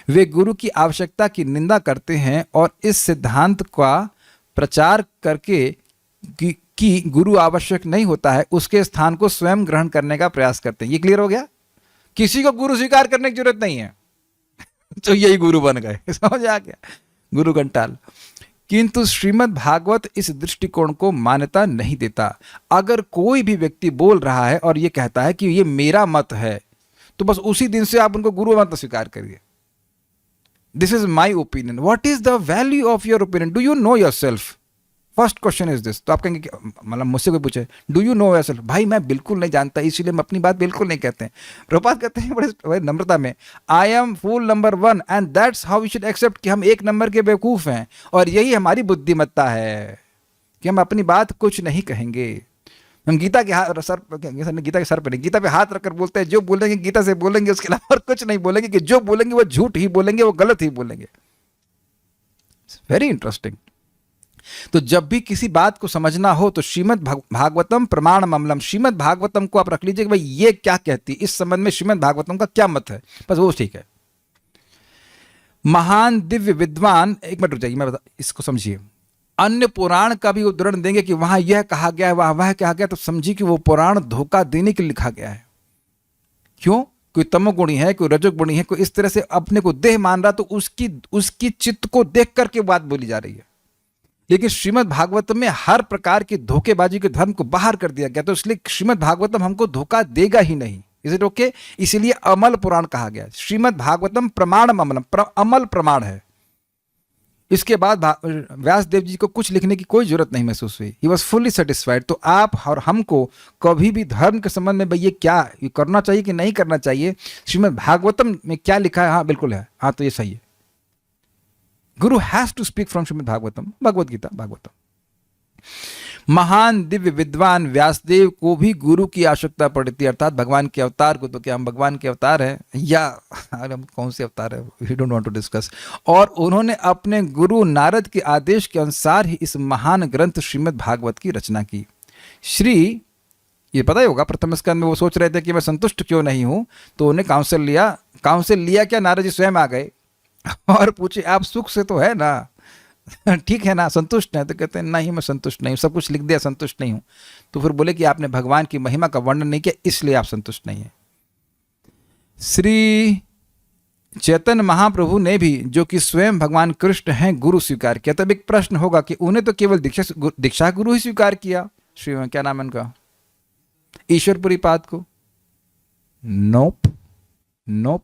वे गुरु की आवश्यकता की निंदा करते हैं और इस सिद्धांत का प्रचार करके कि गुरु आवश्यक नहीं होता है, उसके स्थान को स्वयं ग्रहण करने का प्रयास करते हैं। ये क्लियर हो गया? किसी को गुरु स्वीकार करने की जरूरत नहीं है तो यही गुरु बन गए। समझ आ गया? गुरु घंटाल। किंतु श्रीमद् भागवत इस दृष्टिकोण को मान्यता नहीं देता। अगर कोई भी व्यक्ति बोल रहा है और ये कहता है कि ये मेरा मत है, तो बस उसी दिन से आप उनको गुरु मत स्वीकार करिए। This is my opinion. What is the value of your opinion? Do you know your self? First question is this. तो आप कहेंगे, मतलब मुझसे कोई पूछे do you know your self, भाई मैं बिल्कुल नहीं जानता, इसीलिए हम अपनी बात बिल्कुल नहीं कहते हैं। प्रभुपाद कहते हैं बड़े नम्रता में, I am fool number 1 and that's how we should accept, कि हम एक नंबर के बेवकूफ़ हैं और यही हमारी बुद्धिमत्ता है कि हम अपनी बात कुछ नहीं कहेंगे। हम गीता के सर पे नहीं, गीता पे हाथ रखकर बोलते हैं जो बोलेंगे गीता से बोलेंगे, उसके अलावा और कुछ नहीं बोलेंगे, कि जो बोलेंगे वो झूठ ही बोलेंगे, वो गलत ही बोलेंगे। Very interesting. तो जब भी किसी बात को समझना हो तो श्रीमद् भागवतम प्रमाण ममलम, श्रीमद् भागवतम को आप रख लीजिए कि भाई ये क्या कहती है, इस संबंध में श्रीमद् भागवतम का क्या मत है, बस वो ठीक है। महान दिव्य विद्वान, एक मिनट रुक जाइए, मैं इसको समझिए। अन्य पुराण का भी उदाहरण देंगे कि वहां यह कहा गया है, वहां वह कहा गया, तो समझिए कि वो पुराण धोखा देने के लिए लिखा गया है। क्यों? कोई तमोगुणी है, कोई रजोगुणी है, कोई इस तरह से अपने को देह मान रहा, तो उसकी चित्त को देख करके बात बोली जा रही है। लेकिन श्रीमद् भागवतम में हर प्रकार की धोखेबाजी के धर्म को बाहर कर दिया गया, तो इसलिए श्रीमद् भागवतम हमको धोखा देगा ही नहीं। Is it okay? इसीलिए अमल पुराण कहा गया। श्रीमद् भागवतम प्रमाण अमलम, अमल प्रमाण है। इसके बाद व्यास देव जी को कुछ लिखने की कोई जरूरत नहीं महसूस हुई। He was fully satisfied. तो आप और हमको कभी भी धर्म के संबंध में भाई ये क्या ये करना चाहिए कि नहीं करना चाहिए, श्रीमद् भागवतम में क्या लिखा है, हाँ बिल्कुल है, हाँ तो ये सही है। Guru has to speak from Shrimad Bhagavatam, Bhagavad Gita Bhagavatam. महान दिव्य विद्वान व्यासदेव को भी गुरु की आवश्यकता पड़ी थी, अर्थात भगवान के अवतार को। तो क्या हम भगवान के अवतार हैं या हम कौन से अवतार है, we don't want to discuss. और उन्होंने अपने गुरु नारद के आदेश के अनुसार ही इस महान ग्रंथ श्रीमद् भागवत की रचना की। श्री, ये पता ही होगा, प्रथम स्कंद में वो सोच रहे थे कि मैं संतुष्ट क्यों नहीं हूं, तो उन्हें काउंसिल लिया क्या, नारद जी स्वयं आ गए और पूछे आप सुख से तो है ना, ठीक है ना, संतुष्ट है? तो कहते हैं नहीं मैं संतुष्ट नहीं हूँ, सब कुछ लिख दिया, संतुष्ट नहीं हूँ। तो फिर बोले कि आपने भगवान की महिमा का वर्णन नहीं किया, इसलिए आप संतुष्ट नहीं है। श्री चैतन्य महाप्रभु ने भी, जो कि स्वयं भगवान कृष्ण हैं, गुरु स्वीकार किया। तब एक प्रश्न होगा कि उन्हें तो केवल दीक्षा गुरु ही स्वीकार किया, श्री क्या नाम है उनका, ईश्वरपुरी पाद को? नोप,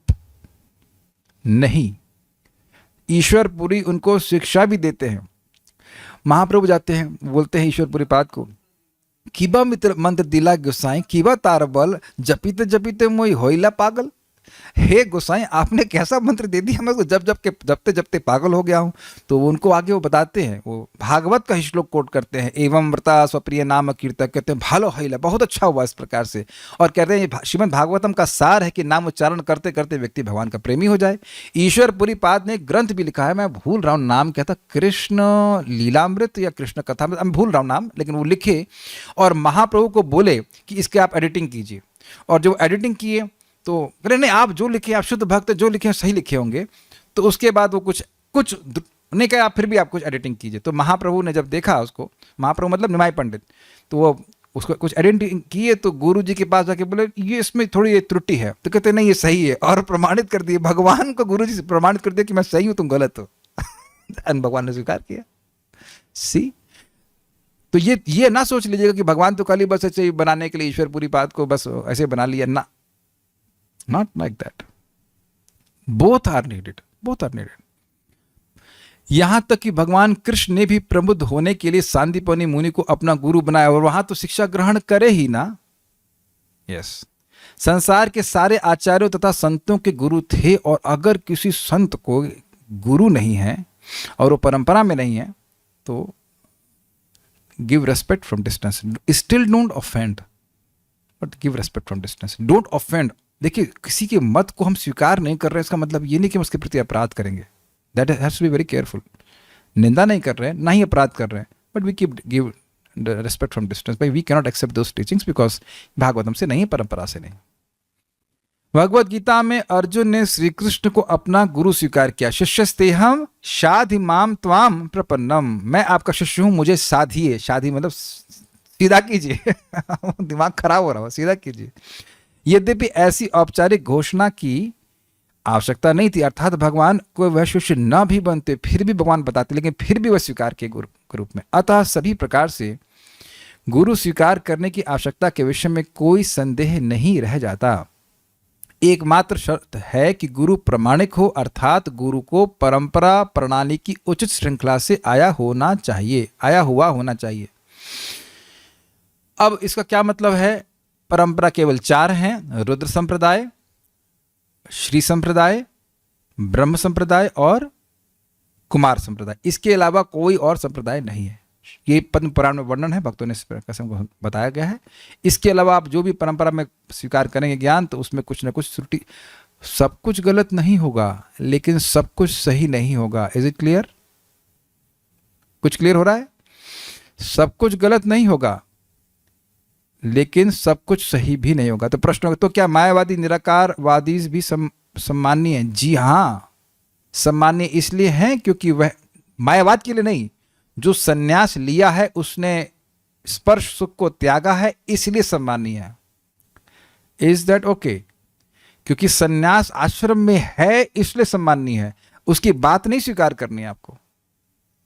नहीं। ईश्वरपुरी उनको शिक्षा भी देते हैं। महाप्रभु जाते हैं, बोलते हैं ईश्वरपुरी पाद को, कीबा मित्र मंत्र दिला गोसाई, कीबा तार बल, जपीते जपीते मोई होइला पागल। हे गोसाई, आपने कैसा मंत्र दे दिया, मैं जपते जपते पागल हो गया हूँ। तो उनको आगे वो बताते हैं, वो भागवत का ही श्लोक कोट करते हैं, एवं व्रता स्वप्रिय नाम कीर्तक, कहते हैं भालो हैला, बहुत अच्छा हुआ इस प्रकार से। और कहते हैं श्रीमद् भागवतम का सार है कि नाम उच्चारण करते करते व्यक्ति भगवान का प्रेमी हो जाए। ईश्वरपुरी पाद ने एक ग्रंथ भी लिखा है, मैं भूल रहा हूँ नाम क्या था, कृष्ण लीलामृत या कृष्ण कथामृत, मैं भूल रहा हूँ नाम, लेकिन वो लिखे और महाप्रभु को बोले कि इसके आप एडिटिंग कीजिए। और जो एडिटिंग किए तो अरे नहीं, आप जो लिखे, आप शुद्ध भक्त जो लिखे सही लिखे होंगे। तो उसके बाद वो कुछ नहीं कहा, आप फिर भी आप कुछ एडिटिंग कीजिए। तो महाप्रभु ने जब देखा उसको, महाप्रभु मतलब निमाई पंडित, तो वो उसको कुछ एडिटिंग किए, तो गुरु जी के पास जाके बोले ये इसमें थोड़ी त्रुटि है। तो कहते नहीं ये सही है, और प्रमाणित कर दिए, भगवान को गुरु जी से प्रमाणित कर दिया कि मैं सही हूँ, तुम गलत हो। भगवान ने स्वीकार किया। सी, तो ये ना सोच लीजिएगा कि भगवान तो खाली बस ऐसे बनाने के लिए ईश्वरपुरी पाद को बस ऐसे बना लिया ना, not like that. Both are needed. यहां तक कि भगवान कृष्ण ने भी प्रबुद्ध होने के लिए सांदीपनि मुनि को अपना गुरु बनाया, और वहां तो शिक्षा ग्रहण करे ही ना। यस, संसार के सारे आचार्यों तथा संतों के गुरु थे, और अगर किसी संत को गुरु नहीं है और वो परंपरा में नहीं है, तो give respect from distance. Still don't offend, but give respect from distance, don't offend. देखिए, किसी के मत को हम स्वीकार नहीं कर रहे हैं, इसका मतलब ये नहीं कि हम उसके प्रति अपराध करेंगे। That has to be very careful. निंदा नहीं कर रहे हैं, ना ही अपराध कर रहे हैं, but we give respect from distance. भाई we cannot accept those teachings because Bhagavatam से नहीं, परंपरा से नहीं। भगवत गीता में अर्जुन ने श्री कृष्ण को अपना गुरु स्वीकार किया। शिष्यस्तेहम शाधि माम त्वाम प्रपन्नम, मैं आपका शिष्य हूं, मुझे साधिए। शाधि मतलब सीधा कीजिए दिमाग खराब हो रहा हो, सीधा कीजिए। यद्यपि ऐसी औपचारिक घोषणा की आवश्यकता नहीं थी, अर्थात भगवान को वह शिष्य न भी बनते फिर भी भगवान बताते, लेकिन फिर भी वह स्वीकार के गुरु के रूप में। अतः सभी प्रकार से गुरु स्वीकार करने की आवश्यकता के विषय में कोई संदेह नहीं रह जाता। एकमात्र शर्त है कि गुरु प्रामाणिक हो, अर्थात गुरु को परंपरा प्रणाली की उचित श्रृंखला से आया हुआ होना चाहिए। अब इसका क्या मतलब है? परंपरा केवल 4 हैं, रुद्र संप्रदाय, श्री संप्रदाय, ब्रह्म संप्रदाय और कुमार संप्रदाय। इसके अलावा कोई और संप्रदाय नहीं है। ये पद्म पुराण में वर्णन है, भक्तों ने इस प्रकार से बताया गया है। इसके अलावा आप जो भी परंपरा में स्वीकार करेंगे ज्ञान, तो उसमें कुछ ना कुछ त्रुटि, सब कुछ गलत नहीं होगा लेकिन सब कुछ सही नहीं होगा। Is it clear? कुछ क्लियर हो रहा है? सब कुछ गलत नहीं होगा लेकिन सब कुछ सही भी नहीं होगा। तो प्रश्न होगा, तो क्या मायावादी निराकारवादी भी सम्माननीय है? जी हाँ, सम्माननीय इसलिए हैं क्योंकि वह मायावाद के लिए नहीं, जो सन्यास लिया है उसने स्पर्श सुख को त्यागा है, इसलिए सम्माननीय है। Is that okay? क्योंकि सन्यास आश्रम में है इसलिए सम्माननीय है, उसकी बात नहीं स्वीकार करनी है आपको।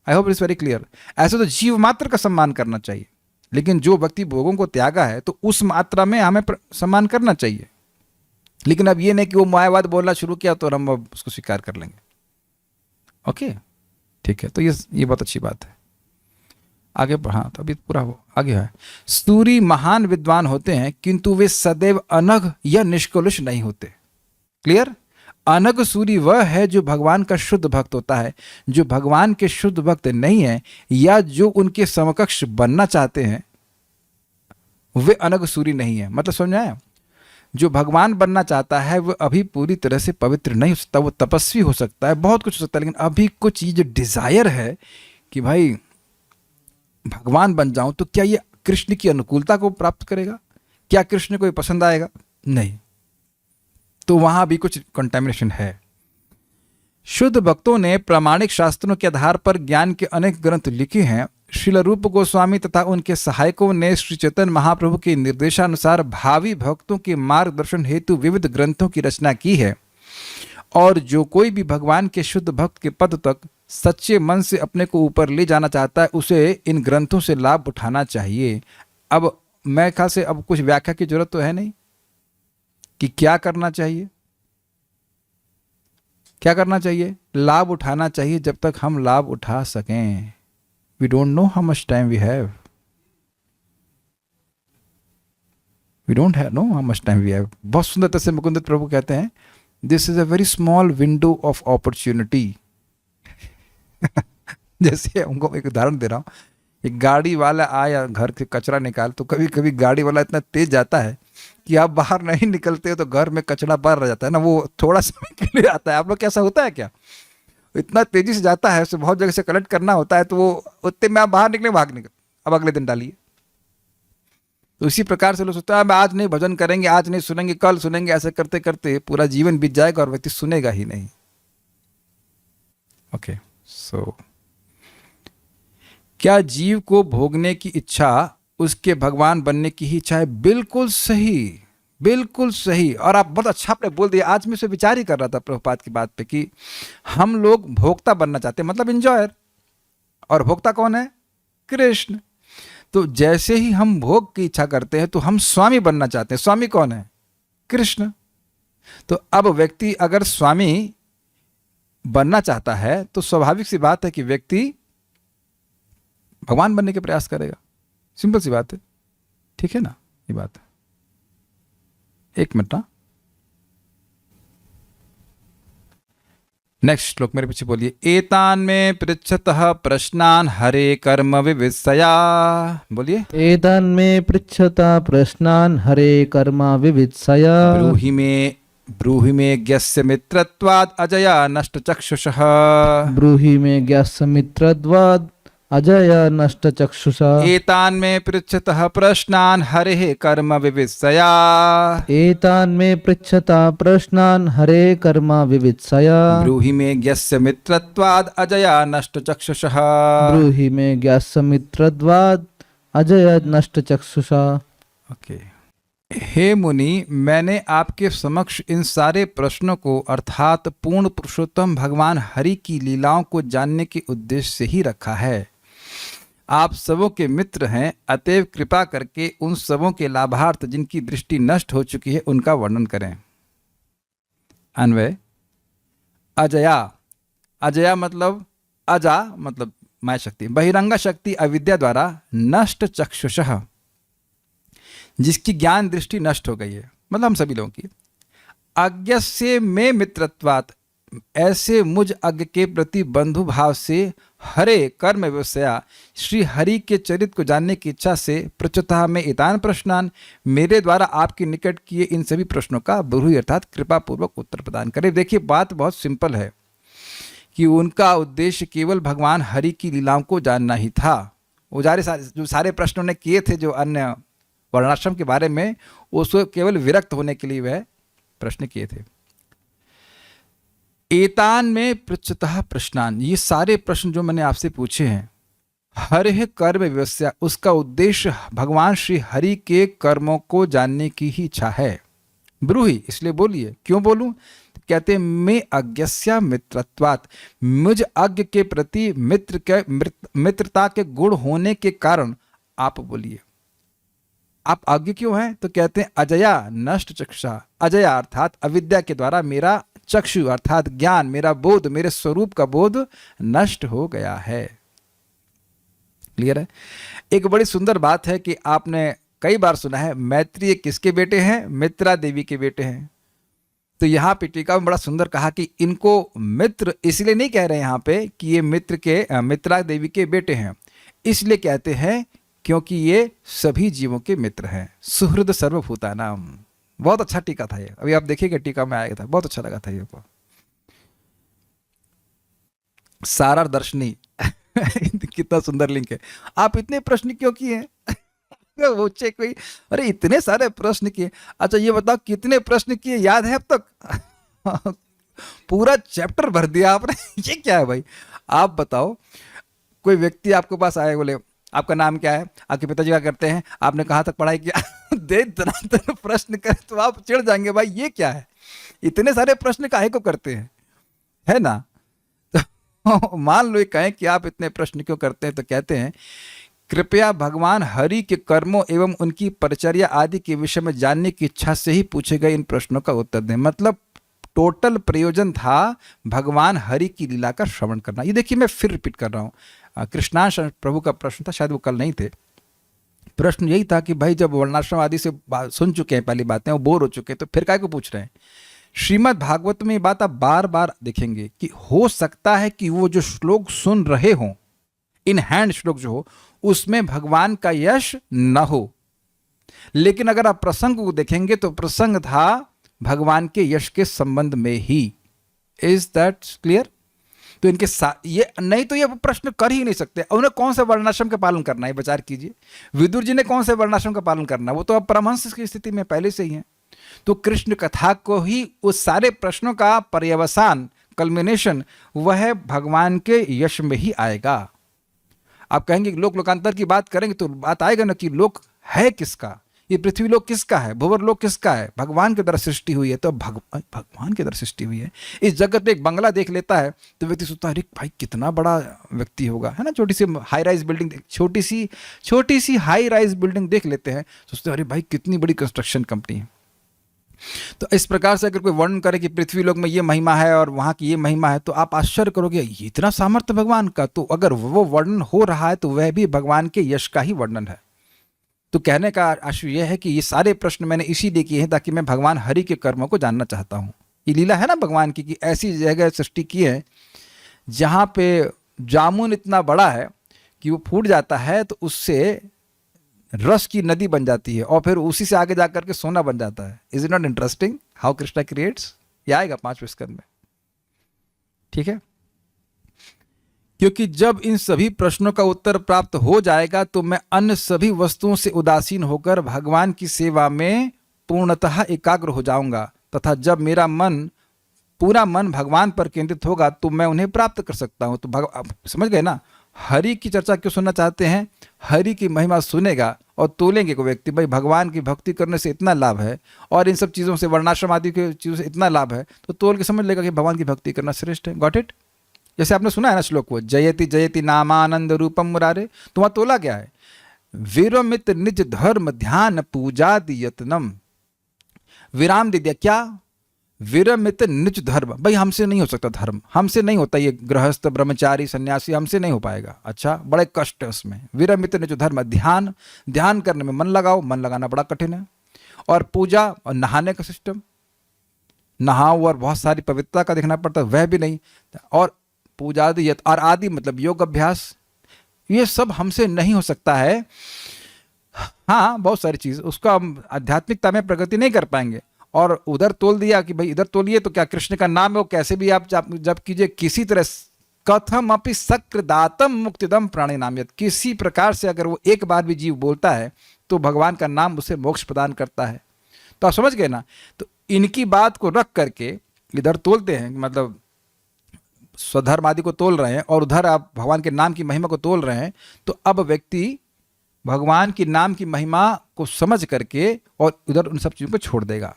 I hope it's very clear. ऐसे तो जीव मात्र का सम्मान करना चाहिए, लेकिन जो व्यक्ति भोगों को त्यागा है तो उस मात्रा में हमें सम्मान करना चाहिए। लेकिन अब ये नहीं कि वो मायावाद बोलना शुरू किया तो हम अब उसको स्वीकार कर लेंगे। ओके, ठीक है, तो ये बहुत अच्छी बात है। आगे हाँ, तो अभी पूरा आगे है। सूरी महान विद्वान होते हैं किंतु वे सदैव अनघ या निष्कलुष नहीं होते। क्लियर? अनघ सूरी वह है जो भगवान का शुद्ध भक्त होता है। जो भगवान के शुद्ध भक्त नहीं है या जो उनके समकक्ष बनना चाहते हैं, वे अनघ सूरी नहीं है। मतलब समझ आया? जो भगवान बनना चाहता है वह अभी पूरी तरह से पवित्र नहीं हो सकता, वो तपस्वी हो सकता है, बहुत कुछ हो सकता है, लेकिन अभी कुछ ये जो डिजायर है कि भाई भगवान बन जाऊं, तो क्या ये कृष्ण की अनुकूलता को प्राप्त करेगा? क्या कृष्ण को ये पसंद आएगा? नहीं। तो वहां भी कुछ कंटेमिनेशन है। शुद्ध भक्तों ने प्रामाणिक शास्त्रों के आधार पर ज्ञान के अनेक ग्रंथ लिखे हैं। श्रील रूप गोस्वामी तथा उनके सहायकों ने श्री चैतन्य महाप्रभु के निर्देशानुसार भावी भक्तों के मार्गदर्शन हेतु विविध ग्रंथों की रचना की है। और जो कोई भी भगवान के शुद्ध भक्त के पद तक सच्चे मन से अपने को ऊपर ले जाना चाहता है, उसे इन ग्रंथों से लाभ उठाना चाहिए। अब मैं ख्याल से अब कुछ व्याख्या की जरूरत तो है नहीं कि क्या करना चाहिए। क्या करना चाहिए? लाभ उठाना चाहिए जब तक हम लाभ उठा सकें। We don't know how much time we have. We don't know how much time we have. बहुत सुंदरता से मुकुंद प्रभु कहते हैं, This is a very small window of opportunity. जैसे उनको एक उदाहरण दे रहा हूँ, एक गाड़ी वाला आया घर से कचरा निकाल, तो कभी कभी गाड़ी वाला इतना तेज जाता है कि आप बाहर नहीं निकलते हो तो घर में कचरा बाहर रह जाता है ना। वो थोड़ा समय के लिए आता है। आप लोग कैसा होता है क्या? इतना तेजी से जाता है, उसे बहुत जगह से कलेक्ट करना होता है, तो वो उतने में आप बाहर निकले, भाग निकल, अब अगले दिन डालिए। तो इसी प्रकार से लोग सोचता है आज नहीं भजन करेंगे, आज नहीं सुनेंगे, कल सुनेंगे, ऐसे करते करते पूरा जीवन बीत जाएगा और व्यक्ति सुनेगा ही नहीं। ओके, सो क्या जीव को भोगने की इच्छा उसके भगवान बनने की ही इच्छा है? बिल्कुल सही, बिल्कुल सही। और आप बहुत अच्छा आपने बोल दिया। आज मैं इसे विचार ही कर रहा था प्रभुपाद की बात पे कि हम लोग भोक्ता बनना चाहते हैं, मतलब एंजॉयर, और भोक्ता कौन है? कृष्ण। तो जैसे ही हम भोग की इच्छा करते हैं तो हम स्वामी बनना चाहते हैं। स्वामी कौन है? कृष्ण। तो अब व्यक्ति अगर स्वामी बनना चाहता है तो स्वाभाविक सी बात है कि व्यक्ति भगवान बनने के प्रयास करेगा। सिंपल सी बात है, ठीक है ना? ये बात है। एक मिनट ना, नेक्स्ट श्लोक मेरे पीछे बोलिए। एतान में पृच्छतः प्रश्नान हरे कर्म विवित्सया। बोलिए। एतान में पृच्छता प्रश्नान हरे कर्म विवित्सया। ब्रूहि में ज्ञस्य मित्रत्वाद अजया नष्ट चक्षुषः। ब्रूहि में ज्ञस्य मित्रत्वाद अजय नष्ट चक्षुषा एतान् मे पृच्छतः प्रश्नान् हरेः कर्म विवित्सया। एतान् मे पृच्छता प्रश्नान् हरे कर्म विवित्सया। ब्रूहि मे ज्ञस्य मित्रत्वाद् अजया नष्ट चक्षुषः। ब्रूहि मे ज्ञासमित्रद्वाद अजय नष्ट चक्षुषा। ओके। हे मुनि, मैंने आपके समक्ष इन सारे प्रश्नों को अर्थात पूर्ण पुरुषोत्तम भगवान हरि की लीलाओं को जानने के उद्देश्य से ही रखा है। आप सबों के मित्र हैं, अतएव कृपा करके उन सबों के लाभार्थ जिनकी दृष्टि नष्ट हो चुकी है उनका वर्णन करें। अन्वय। अजया, अजया मतलब अजा मतलब माया शक्ति, बहिरंगा शक्ति अविद्या द्वारा नष्ट चक्षुषः, जिसकी ज्ञान दृष्टि नष्ट हो गई है, मतलब हम सभी लोगों की। अज्ञस्य में मित्रत्वात्, ऐसे मुझ अज्ञ के प्रति बंधु भाव से हरे कर्म व्यवसाया, श्री हरि के चरित्र को जानने की इच्छा से प्रचुतः में इतान प्रश्नान, मेरे द्वारा आपके निकट किए इन सभी प्रश्नों का ब्रूहि अर्थात कृपा पूर्वक उत्तर प्रदान करें। देखिए बात बहुत सिंपल है कि उनका उद्देश्य केवल भगवान हरि की लीलाओं को जानना ही था। वो जो सारे प्रश्न उन्होंने किए थे जो अन्य वर्णाश्रम के बारे में, उसको केवल विरक्त होने के लिए वह प्रश्न किए थे। एतान में पृच्छतः प्रश्नान, ये सारे प्रश्न जो मैंने आपसे पूछे हैं, हरिः कर्म व्यवसाय, उसका उद्देश्य भगवान श्री हरि के कर्मों को जानने की ही इच्छा है। ब्रूहि, इसलिए बोलिए। क्यों बोलूं? कहते हैं मैं अज्ञस्य मित्रत्वात्, मुझ अज्ञ के प्रति मित्रता के गुण होने के कारण आप बोलिए। आप अज्ञ क्यों हैं? तो कहते हैं अजया नष्ट चक्षुषा, अजया अर्थात अविद्या के द्वारा मेरा चक्षु अर्थात ज्ञान, मेरा बोध, मेरे स्वरूप का बोध नष्ट हो गया है। क्लियर है? एक बड़ी सुंदर बात है कि आपने कई बार सुना है मैत्रेय किसके बेटे हैं? मित्रा देवी के बेटे हैं। तो यहाँ पे टीका में बड़ा सुंदर कहा कि इनको मित्र इसलिए नहीं कह रहे यहाँ पे कि ये मित्रा देवी के बेटे हैं, इसलिए कहते हैं क्योंकि ये सभी जीवों के मित्र हैं। सुहृद सर्वभूतानाम, बहुत अच्छा टीका था ये, अभी आप देखिएगा टीका में आया था, बहुत अच्छा लगा था ये को। सारा दर्शनी कितना सुंदर लिंक है। आप इतने प्रश्न क्यों किए? वो कोई, अरे इतने सारे प्रश्न किए। अच्छा ये बताओ कितने प्रश्न किए याद है अब तक? पूरा चैप्टर भर दिया आपने। ये क्या है भाई? आप बताओ, कोई व्यक्ति आपके पास आए, बोले आपका नाम क्या है, आपके पिताजी क्या करते हैं, आपने कहाँ तक पढ़ाई किया, दे तरह प्रश्न करें तो आप चिढ़ जाएंगे, भाई ये क्या है, इतने सारे प्रश्न काहे को करते हैं, है ना? तो मान लो ये कहें कि आप इतने प्रश्न क्यों करते हैं, तो कहते हैं कृपया भगवान हरि के कर्मों एवं उनकी परिचर्या आदि के विषय में जानने की इच्छा से ही पूछे गए इन प्रश्नों का उत्तर दें। मतलब टोटल प्रयोजन था भगवान हरि की लीला का श्रवण करना। ये देखिए मैं फिर रिपीट कर रहा हूँ, कृष्णांश प्रभु का प्रश्न था, शायद वो कल नहीं थे। प्रश्न यही था कि भाई जब वर्णाश्रम आदि से सुन चुके हैं पहली बातें, वो बोर हो चुके हैं, तो फिर काय को पूछ रहे हैं। श्रीमद् भागवत में ये बात आप बार बार देखेंगे कि हो सकता है कि वो जो श्लोक सुन रहे हों, इन हैंड श्लोक जो हो, उसमें भगवान का यश न हो, लेकिन अगर आप प्रसंग को देखेंगे तो प्रसंग था भगवान के यश के संबंध में ही। Is that clear? तो इनके ये नहीं तो ये प्रश्न कर ही नहीं सकते। उन्हें कौन से वर्णाश्रम का पालन करना है, विचार कीजिए। विदुर जी ने कौन से वर्णाश्रम का पालन करना है? वो तो अब परमहंस की स्थिति में पहले से ही है। तो कृष्ण कथा को ही उस सारे प्रश्नों का पर्यवसान, कल्मिनेशन, वह भगवान के यश में ही आएगा। आप कहेंगे कि लोक लोकांतर की बात करेंगे तो बात आएगा ना कि लोक है किसका, ये पृथ्वी लोक किसका है, भुवर लोक किसका है? भगवान के द्वारा सृष्टि हुई है। तो भगवान के द्वारा सृष्टि हुई है। इस जगत में एक बंगला देख लेता है तो व्यक्ति सोचता है अरे भाई कितना बड़ा व्यक्ति होगा, है ना? छोटी सी हाई राइज बिल्डिंग, छोटी सी हाई राइज बिल्डिंग देख लेते हैं, सोचते हैं अरे भाई कितनी बड़ी कंस्ट्रक्शन कंपनी है। तो इस प्रकार से अगर कोई वर्णन करे कि पृथ्वी लोक में ये महिमा है और वहाँ की ये महिमा है, तो आप आश्चर्य करोगे ये इतना सामर्थ्य भगवान का। तो अगर वो वर्णन हो रहा है तो वह भी भगवान के यश का ही वर्णन है। तो कहने का आशय यह है कि ये सारे प्रश्न मैंने इसीलिए किए हैं ताकि मैं भगवान हरि के कर्मों को जानना चाहता हूँ। ये लीला है ना भगवान की कि ऐसी जगह सृष्टि की है जहाँ पे जामुन इतना बड़ा है कि वो फूट जाता है तो उससे रस की नदी बन जाती है और फिर उसी से आगे जाकर के सोना बन जाता है। Is it not interesting how Krishna creates? ये आएगा 5वें स्कंद में, ठीक है? क्योंकि जब इन सभी प्रश्नों का उत्तर प्राप्त हो जाएगा तो मैं अन्य सभी वस्तुओं से उदासीन होकर भगवान की सेवा में पूर्णतः एकाग्र हो जाऊंगा, तथा जब मेरा पूरा मन भगवान पर केंद्रित होगा तो मैं उन्हें प्राप्त कर सकता हूं। तो आप समझ गए ना, हरि की चर्चा क्यों सुनना चाहते हैं? हरि की महिमा सुनेगा और तोलेंगे को व्यक्ति, भाई भगवान की भक्ति करने से इतना लाभ है और इन सब चीज़ों से, वर्णाश्रम आदि की चीज़ों से इतना लाभ है, तो तोल के समझ लेगा कि भगवान की भक्ति करना श्रेष्ठ है। Got it? जैसे आपने सुना है ना श्लोक, वो जयति जयति नामानंद रूपम मुरारे, तो वहाँ तोला गया है, विरमित निज धर्म ध्यान पूजा यत्नम। विराम दे दिया, क्या? विरमित निज धर्म। भाई हमसे नहीं हो सकता धर्म, हमसे नहीं होता, ये गृहस्थ ब्रह्मचारी सन्यासी हमसे नहीं हो पाएगा। अच्छा, बड़े कष्ट है उसमें। विरमित निज धर्म, ध्यान करने में मन लगाओ, मन लगाना बड़ा कठिन है। और पूजा और नहाने का सिस्टम, नहाओ और बहुत सारी पवित्रता का देखना पड़ता है, वह भी नहीं। और पूजा और आदि मतलब योग अभ्यास, ये सब हमसे नहीं हो सकता है। हाँ, बहुत सारी चीज, उसका हम आध्यात्मिकता में प्रगति नहीं कर पाएंगे। और उधर तोल दिया कि भाई इधर तोलिए, तो क्या कृष्ण का नाम है वो कैसे भी आप जब कीजिए, किसी तरह कथम अपि सक्रदातम मुक्तिदम प्राणी नामयत, किसी प्रकार से अगर वो एक बार भी जीव बोलता है तो भगवान का नाम उसे मोक्ष प्रदान करता है। तो आप समझ गए ना। तो इनकी बात को रख करके इधर तोलते हैं, मतलब स्वधर्म आदि को तोल रहे हैं, और उधर आप भगवान के नाम की महिमा को तोल रहे हैं। तो अब व्यक्ति भगवान की नाम की महिमा को समझ करके और उधर उन सब चीज़ों को छोड़ देगा।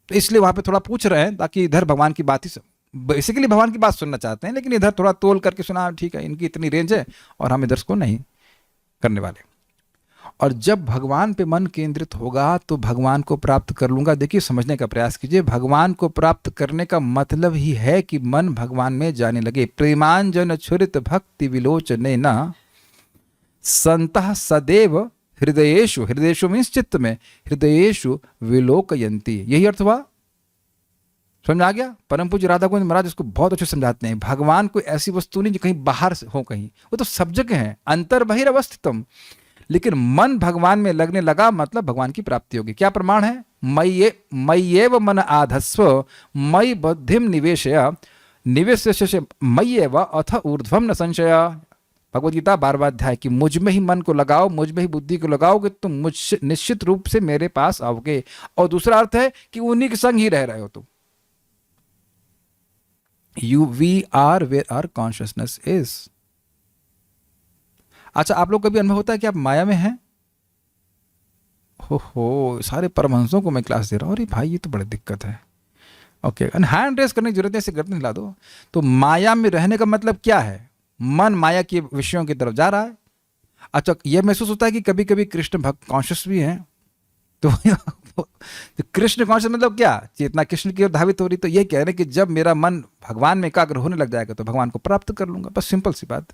तो इसलिए वहाँ पे थोड़ा पूछ रहे हैं, ताकि इधर भगवान की बात ही बेसिकली भगवान की बात सुनना चाहते हैं, लेकिन इधर थोड़ा तोल करके सुना, ठीक है इनकी इतनी रेंज है और हम इधर को नहीं करने वाले। और जब भगवान पे मन केंद्रित होगा तो भगवान को प्राप्त कर लूंगा। देखिए, समझने का प्रयास कीजिए, भगवान को प्राप्त करने का मतलब ही है कि मन भगवान में जाने लगे। प्रेमांजन छुरित भक्ति विलोचने न संतः सदैव हृदयेषु, हृदयेषु मीन्स चित्त में, हृदयेषु विलोकयंती, यही अर्थ हुआ। समझ आ गया? परम पूज्य राधा गोविंद महाराज इसको बहुत अच्छे समझाते हैं। भगवान कोई ऐसी वस्तु नहीं जो कहीं बाहर हो, कहीं वो तो सब जगह है, अंतर बहिरवस्थितम। लेकिन मन भगवान में लगने लगा मतलब भगवान की प्राप्ति होगी। क्या प्रमाण है? मय्येव मन आधस्व मयि बुद्धिम निवेशय निवेश मय्येव अथ ऊर्ध्वम न संशय। भगवद गीता 12वां अध्याय कि मुझ में ही मन को लगाओ, मुझ में ही बुद्धि को लगाओगे तुम मुझ निश्चित रूप से मेरे पास आओगे। और दूसरा अर्थ है कि उन्हीं के संग ही रह रहे हो तुम। We are where our consciousness is. अच्छा, आप लोग कभी अनुभव होता है कि आप माया में हैं? हो सारे परमहंसों को मैं क्लास दे रहा हूँ, अरे भाई ये तो बड़ी दिक्कत है। ओके, हैंड रेस करने की जरूरत है, ऐसे गर्दन हिला दो। तो माया में रहने का मतलब क्या है? मन माया के विषयों की तरफ जा रहा है। अच्छा, यह महसूस होता है कि कभी कभी कृष्ण भक्त कॉन्शियस भी हैं, तो कृष्ण कॉन्शियस मतलब क्या? चेतना कृष्ण की ओर धावित हो रही। तो यह कह रहे हैं कि जब मेरा मन भगवान में एकाग्र होने लग जाएगा तो भगवान को प्राप्त कर लूंगा। बस सिंपल सी बात।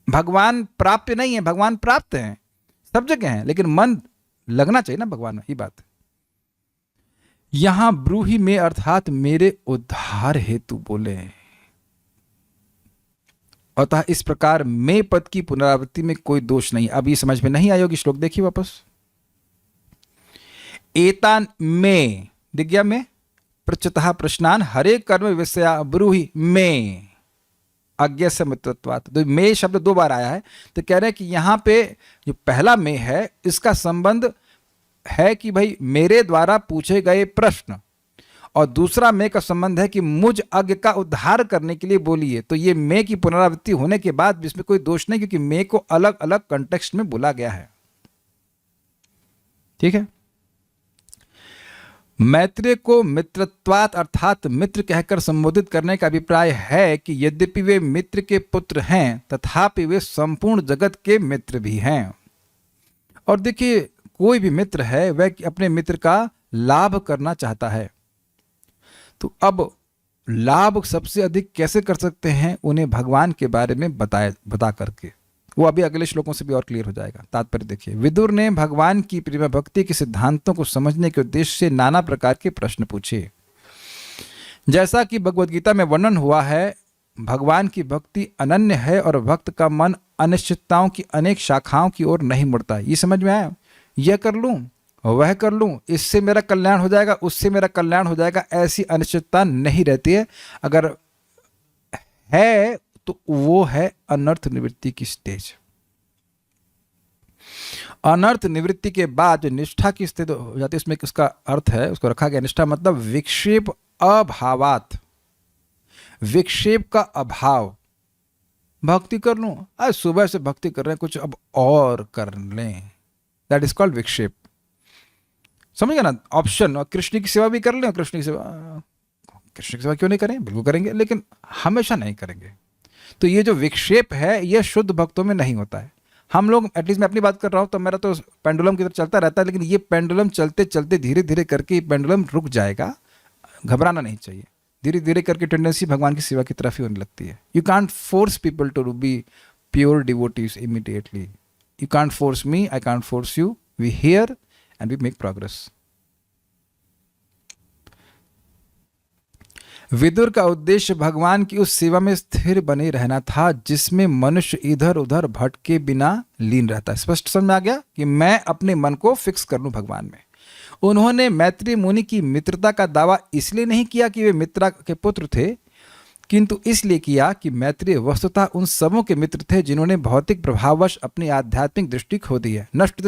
भगवान प्राप्य नहीं है, भगवान प्राप्त है, सब जगह है, लेकिन मन लगना चाहिए ना भगवान में, ही बात। यहां ब्रूहि में अर्थात मेरे उद्धार हेतु बोले। अतः इस प्रकार मैं पद की पुनरावृत्ति में कोई दोष नहीं। अब ये समझ में नहीं आई होगी, श्लोक देखिए वापस। एतान में दिख गया, में पृच्छतः प्रश्नान हरे कर्म विषया ब्रूहि में अज्ञ से मित्रत्वात्। तो में शब्द 2 बार आया है। तो कह रहे हैं कि यहां पे जो पहला में है इसका संबंध है कि भाई मेरे द्वारा पूछे गए प्रश्न, और दूसरा में का संबंध है कि मुझ अज्ञ का उद्धार करने के लिए बोलिए। तो ये में की पुनरावृत्ति होने के बाद इसमें कोई दोष नहीं, क्योंकि में को अलग अलग कंटेक्स्ट में बोला गया है। ठीक है। मैत्रेय को मित्रत्वात् अर्थात मित्र कहकर संबोधित करने का अभिप्राय है कि यद्यपि वे मित्र के पुत्र हैं तथापि वे संपूर्ण जगत के मित्र भी हैं। और देखिए, कोई भी मित्र है वह अपने मित्र का लाभ करना चाहता है। तो अब लाभ सबसे अधिक कैसे कर सकते हैं, उन्हें भगवान के बारे में बता करके। वो अभी अगले श्लोकों से भी और क्लियर हो जाएगा। तात्पर्य देखिए, विदुर ने भगवान की प्रेम भक्ति के सिद्धांतों को समझने के उद्देश्य से नाना प्रकार के प्रश्न पूछे। जैसा कि भगवद गीता में वर्णन हुआ है, भगवान की भक्ति अनन्य है और भक्त का मन अनिश्चितताओं की अनेक शाखाओं की ओर नहीं मुड़ता। ये समझ में आया? यह कर लूं, वह कर लूं, इससे मेरा कल्याण हो जाएगा, उससे मेरा कल्याण हो जाएगा, ऐसी अनिश्चितता नहीं रहती है। अगर है तो वो है अनर्थ निवृत्ति की स्टेज। अनर्थ निवृत्ति के बाद जो निष्ठा की स्थिति हो जाती है, उसमें उसका अर्थ है, उसको रखा गया निष्ठा मतलब विक्षेप अभावात, विक्षेप का अभाव। भक्ति कर लूं, आज सुबह से भक्ति कर रहे हैं, कुछ अब और कर लें, दैट इज कॉल्ड विक्षेप। समझ गए ना ऑप्शन। और कृष्ण की सेवा भी कर लें, और कृष्ण की सेवा क्यों नहीं करें, बिल्कुल करेंगे, लेकिन हमेशा नहीं करेंगे। तो ये जो विक्षेप है ये शुद्ध भक्तों में नहीं होता है। हम लोग, एटलीस्ट मैं अपनी बात कर रहा हूँ, तो मेरा तो पेंडुलम की तरफ चलता रहता है, लेकिन ये पेंडुलम चलते चलते धीरे धीरे करके ये पेंडुलम रुक जाएगा। घबराना नहीं चाहिए, धीरे धीरे करके टेंडेंसी भगवान की सेवा की तरफ ही होने लगती है। You can't force people to be pure devotees immediately. You can't force me, I can't force you, we hear and we make progress. Vidura का उद्देश्य भगवान की उस सेवा में स्थिर बने रहना था जिसमें मनुष्य इधर उधर भटके बिना लीन रहता है। स्पष्ट समझ में आ गया कि मैं अपने मन को फिक्स कर लूं भगवान में। उन्होंने मैत्री मुनि की मित्रता का दावा इसलिए नहीं किया कि वे मित्रा के पुत्र थे, किंतु इसलिए किया कि मैत्री वस्तुतः उन सबों के मित्र थे जिन्होंने भौतिक प्रभाववश अपनी आध्यात्मिक दृष्टि खो दी है। नष्ट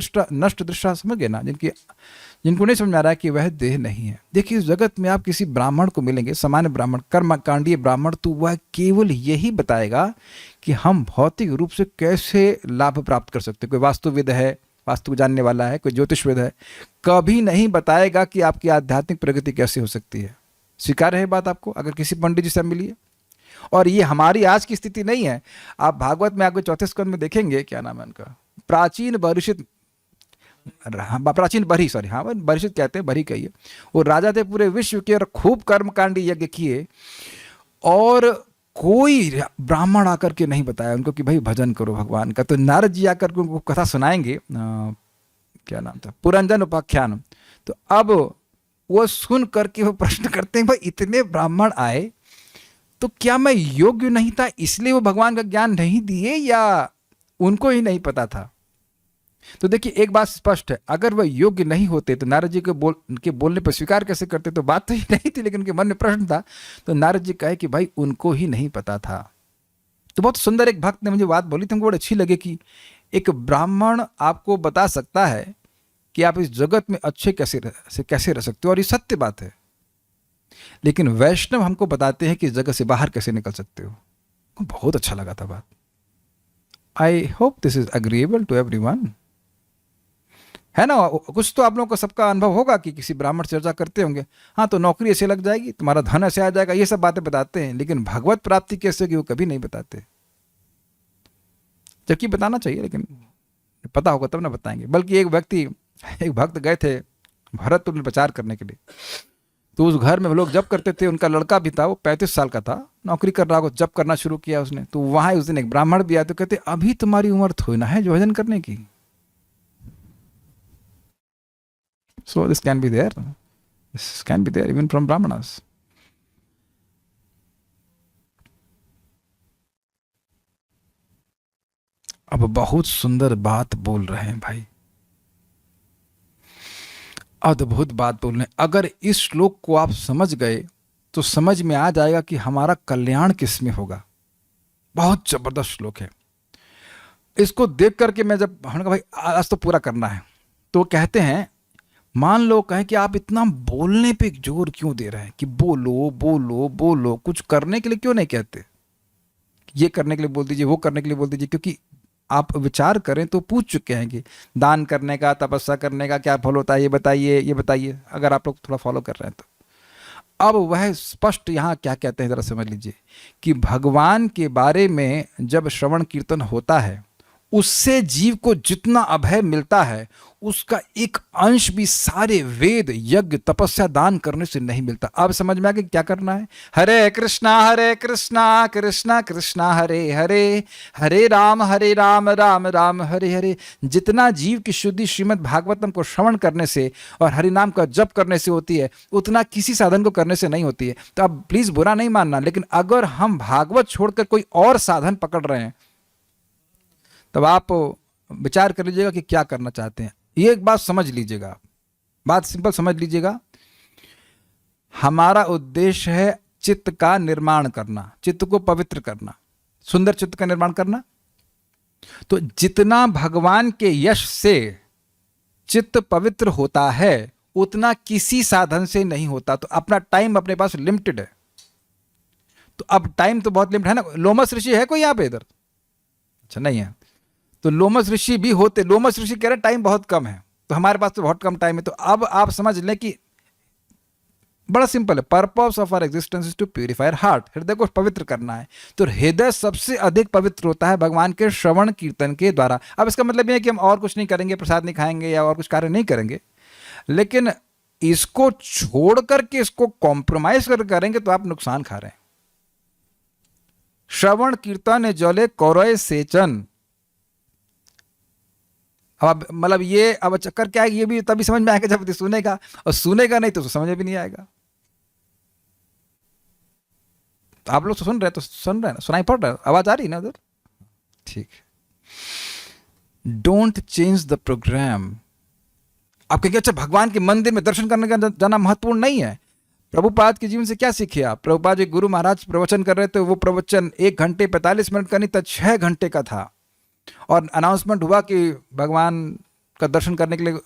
दृष्टा समझ गए ना, जिनको नहीं समझ में आ रहा है कि वह देह नहीं है। देखिए इस जगत में आप किसी ब्राह्मण को मिलेंगे, सामान्य ब्राह्मण, कर्मकांडीय ब्राह्मण, तो वह केवल यही बताएगा कि हम भौतिक रूप से कैसे लाभ प्राप्त कर सकते हैं। कोई वास्तुविद है, वास्तु जानने वाला है, कोई ज्योतिषविद है, कभी नहीं बताएगा कि आपकी आध्यात्मिक प्रगति कैसे हो सकती है। स्वीकार है बात आपको, अगर किसी पंडित जी से मिलिए। और ये हमारी आज की स्थिति नहीं है। आप भागवत में आपको चौथे स्कंद में देखेंगे, क्या नाम है उनका, प्राचीन बरिषित, प्राचीन बरी, सॉरी, हाँ बरिषित कहते हैं, बरी कहिए। वो राजा थे पूरे विश्व के और खूब कर्मकांडी यज्ञ किए, और कोई ब्राह्मण आकर के नहीं बताया उनको कि भाई भजन करो भगवान का। तो नारद जी आकर के उनको कथा सुनाएंगे, क्या नाम था, पुरंजन उपाख्यान। तो अब वो सुन करके वो प्रश्न करते हैं, भाई इतने ब्राह्मण आए तो क्या मैं योग्य नहीं था इसलिए वो भगवान का ज्ञान नहीं दिए, या उनको ही नहीं पता था? तो देखिए एक बात स्पष्ट है, अगर वह योग्य नहीं होते तो नारद जी के बोलने पर स्वीकार कैसे करते? तो बात तो ही नहीं थी, लेकिन उनके मन में प्रश्न था। तो नारद जी कहे कि भाई उनको ही नहीं पता था। तो बहुत सुंदर एक भक्त ने मुझे बात बोली थी, हमको बड़ी अच्छी लगी कि एक ब्राह्मण आपको बता सकता है कि आप इस जगत में अच्छे कैसे रह सकते हो, और ये सत्य बात है। लेकिन वैष्णव हमको बताते हैं कि इस जगत से बाहर कैसे निकल सकते हो। बहुत अच्छा लगा था बात। I hope this is agreeable to everyone, है ना? कुछ तो आप लोगों को सबका अनुभव होगा कि किसी ब्राह्मण से चर्चा करते होंगे, हाँ तो नौकरी ऐसे लग जाएगी, तुम्हारा धन ऐसे आ जाएगा, ये सब बातें बताते हैं। लेकिन भगवत प्राप्ति कैसे होगी वो कभी नहीं बताते, जबकि बताना चाहिए, लेकिन पता होगा तब ना बताएंगे। बल्कि एक भक्त गए थे भरतपुर में प्रचार करने के लिए। तो उस घर में वो लोग जप करते थे, उनका लड़का भी था, वो 35 साल का था, नौकरी कर रहा हो, जप करना शुरू किया उसने। तो वहां उस दिन एक ब्राह्मण भी आया, तो कहते अभी तुम्हारी उम्र थोड़ी ना है जो भजन करने की। So this can be there. This can be there even from Brahmanas. अब बहुत सुंदर बात बोल रहे हैं भाई, अद्भुत बात बोल रहे हैं। अगर इस श्लोक को आप समझ गए तो समझ में आ जाएगा कि हमारा कल्याण किस में होगा। बहुत जबरदस्त श्लोक है। इसको देख करके मैं जब हमने कहा भाई आज तो पूरा करना है, तो कहते हैं, मान लो कहें कि आप इतना बोलने पे जोर क्यों दे रहे हैं कि बोलो बोलो बोलो, कुछ करने के लिए क्यों नहीं कहते? ये करने के लिए बोल दीजिए, वो करने के लिए बोल दीजिए। क्योंकि आप विचार करें तो पूछ चुके हैं कि दान करने का, तपस्या करने का क्या फल होता है, ये बताइए, अगर आप लोग थोड़ा फॉलो कर रहे हैं तो। अब वह स्पष्ट यहाँ क्या कहते हैं जरा समझ लीजिए कि भगवान के बारे में जब श्रवण कीर्तन होता है, उससे जीव को जितना अभय मिलता है उसका एक अंश भी सारे वेद, यज्ञ, तपस्या, दान करने से नहीं मिलता। अब समझ में आ गया क्या करना है? हरे कृष्णा कृष्णा कृष्णा हरे हरे, हरे राम राम राम हरे हरे। जितना जीव की शुद्धि श्रीमद् भागवतम को श्रवण करने से और हरि नाम का जप करने से होती है, उतना किसी साधन को करने से नहीं होती है। तो अब प्लीज बुरा नहीं मानना, लेकिन अगर हम भागवत छोड़कर कोई और साधन पकड़ रहे हैं तब आप विचार कर लीजिएगा कि क्या करना चाहते हैं। ये एक बात समझ लीजिएगा, बात सिंपल समझ लीजिएगा। हमारा उद्देश्य है चित्त का निर्माण करना, चित्त को पवित्र करना। सुंदर चित्त का निर्माण करना। तो जितना भगवान के यश से चित्त पवित्र होता है उतना किसी साधन से नहीं होता। तो अपना टाइम अपने पास लिमिटेड है। तो अब टाइम तो बहुत लिमिटेड है ना। लोमस ऋषि है कोई यहाँ पे इधर? अच्छा नहीं है। तो लोमस ऋषि भी होते, लोमस ऋषि कह रहे टाइम बहुत कम है, तो हमारे पास तो बहुत कम टाइम है। तो अब आप समझ लें कि बड़ा सिंपल है, purpose of our existence is to purify heart, हृदय को पवित्र करना है। तो हृदय सबसे अधिक पवित्र होता है भगवान के श्रवण कीर्तन के द्वारा। अब इसका मतलब यह है कि हम और कुछ नहीं करेंगे, प्रसाद नहीं खाएंगे या और कुछ कार्य नहीं करेंगे, लेकिन इसको छोड़ करके इसको कॉम्प्रोमाइज कर करेंगे तो आप नुकसान खा रहे हैं। श्रवण कीर्तन जले कौरय सेचन। अब मतलब ये अब चक्कर क्या है, ये भी तभी समझ में आएगा जब सुनेगा, और सुनेगा नहीं तो समझ में भी नहीं आएगा। तो आप लोग तो सुन रहे हैं, तो सुन रहे हैं ना, सुनाई पड़ रहा है, आवाज आ रही है ना उधर? ठीक है। Don't change the programme. आप कहेंगे अच्छा भगवान के मंदिर में दर्शन करने का जाना महत्वपूर्ण नहीं है। प्रभुपाद के जीवन से क्या सीखे आप? प्रभुपाद जी गुरु महाराज प्रवचन कर रहे थे, वो प्रवचन 1 घंटे 45 मिनट का नहीं था, 6 घंटे का था, और अनाउंसमेंट हुआ कि भगवान का दर्शन करने के लिए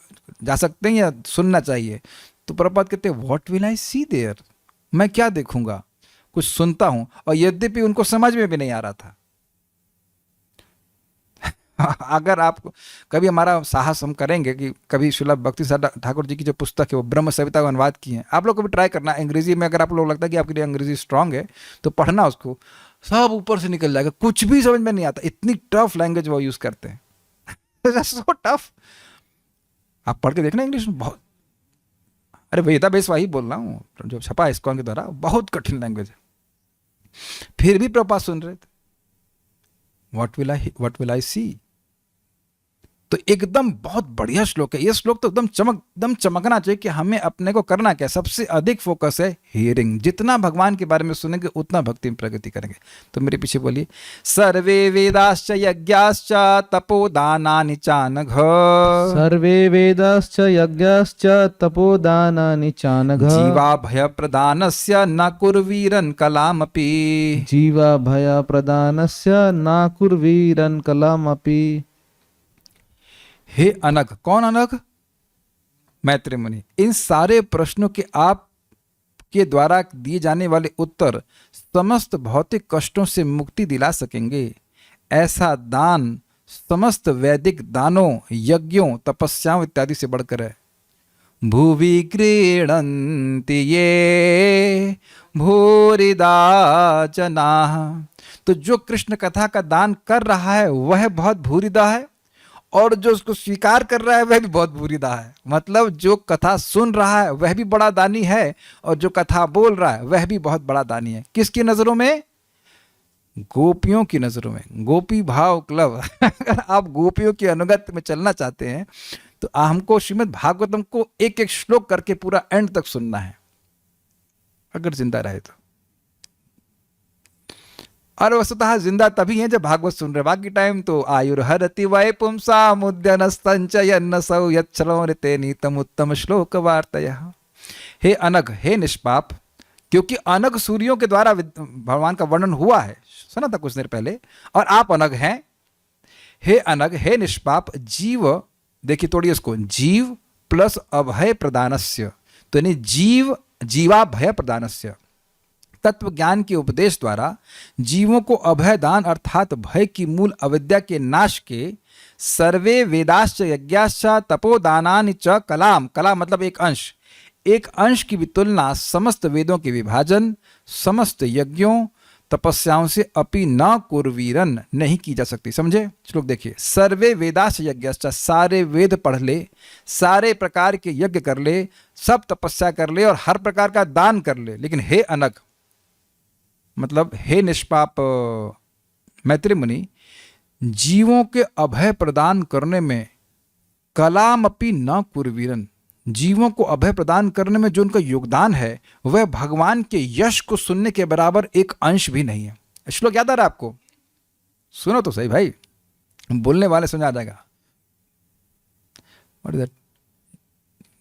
जा सकते हैं या सुनना चाहिए। तो प्रभुपाद कहते हैं what will I see there, मैं क्या देखूंगा, कुछ सुनता हूं। और यद्यपि उनको समझ में भी नहीं आ रहा था। अगर आप कभी हमारा साहस हम करेंगे कि कभी श्रील भक्ति ठाकुर जी की जो पुस्तक है वो ब्रह्म सविता का अनुवाद की है, आप लोग को भी ट्राई करना अंग्रेजी में। अगर आप लोग लगता है कि आपके लिए अंग्रेजी स्ट्रांग है तो पढ़ना उसको, सब ऊपर से निकल जाएगा, कुछ भी समझ में नहीं आता। इतनी टफ लैंग्वेज वो यूज करते हैं। So tough. आप पढ़ के देखना इंग्लिश में, बहुत, अरे वेदा बेस वही बोल रहा हूँ जो छपा इस्कॉन के द्वारा, बहुत कठिन लैंग्वेज है। फिर भी प्रभुपाद सुन रहे थे। व्हाट विल आई सी। तो एकदम बहुत बढ़िया श्लोक है ये। श्लोक तो एकदम चमकना चाहिए कि हमें अपने को करना क्या। सबसे अधिक फोकस है हियरिंग। जितना भगवान के बारे में सुनेंगे उतना भक्ति में प्रगति करेंगे। तो मेरे पीछे बोलिए, सर्वे वेदाश्च यज्ञाश्च तपोदानानि चानघ। सर्वे वेदाश्च यज्ञाश्च तपोदानानि चानघ। जीवा भय प्रदानस्य न कुर्वीरन कलामपि। जीवा भय प्रदानस्य न कुर्वीरन कलामपि। हे अनघ, कौन अनघ? मैत्रेय मुनि। इन सारे प्रश्नों के आप के द्वारा दिए जाने वाले उत्तर समस्त भौतिक कष्टों से मुक्ति दिला सकेंगे। ऐसा दान समस्त वैदिक दानों, यज्ञों, तपस्याओं इत्यादि से बढ़कर है। भुवि क्रीडन्ति ये भूरिदा जनाः। तो जो कृष्ण कथा का दान कर रहा है वह बहुत भूरिदा है, और जो उसको स्वीकार कर रहा है वह भी बहुत भूरिदा है। मतलब जो कथा सुन रहा है वह भी बड़ा दानी है, और जो कथा बोल रहा है वह भी बहुत बड़ा दानी है। किसकी नजरों में? गोपियों की नजरों में। गोपी भाव क्लब। अगर आप गोपियों के अनुगत्य में चलना चाहते हैं तो हमको श्रीमद् भागवतम को एक एक श्लोक करके पूरा एंड तक सुनना है, अगर जिंदा रहे तो। और वस्तुतः जिंदा तभी है जब भागवत सुन रहे। बाकी टाइम तो आयुर्हरति वै पुंसामुद्यनस्तंचयन्नसौ यच्छ्रवणते नीतम उत्तम श्लोक वार्तयः। हे अनघ, हे निष्पाप, क्योंकि अनघ सूर्यों के द्वारा भगवान का वर्णन हुआ है, सुना था कुछ देर पहले, और आप अनघ हैं। हे अनघ, हे निष्पाप जीव, देखिए तोड़िए उसको, जीव प्लस अभय प्रदानस्य, तो यानी जीव जीवा भय प्रदानस्य। तत्व ज्ञान के उपदेश द्वारा जीवों को अभय दान अर्थात भय की मूल अविद्या के नाश के सर्वे वेदाश्च यज्ञाश्च तपोदानानि च कलाम। कला मतलब एक अंश। एक अंश की भी तुलना समस्त वेदों के विभाजन, समस्त यज्ञों, तपस्याओं से अपि न कुर्वीरन नहीं की जा सकती। समझे? श्लोक देखिए, सर्वे वेदाश्च यज्ञाश्च, सारे वेद पढ़ ले, सारे प्रकार के यज्ञ कर ले, सब तपस्या कर ले और हर प्रकार का दान कर ले, लेकिन हे अनघ मतलब हे निष्पाप मैत्रेय मुनि, जीवों के अभय प्रदान करने में कलामपि न कुर्वीरन, जीवों को अभय प्रदान करने में जो उनका योगदान है वह भगवान के यश को सुनने के बराबर एक अंश भी नहीं है। श्लोक याद आ रहा है आपको? सुनो तो सही भाई, बोलने वाले समझ आ जाएगा। What is that?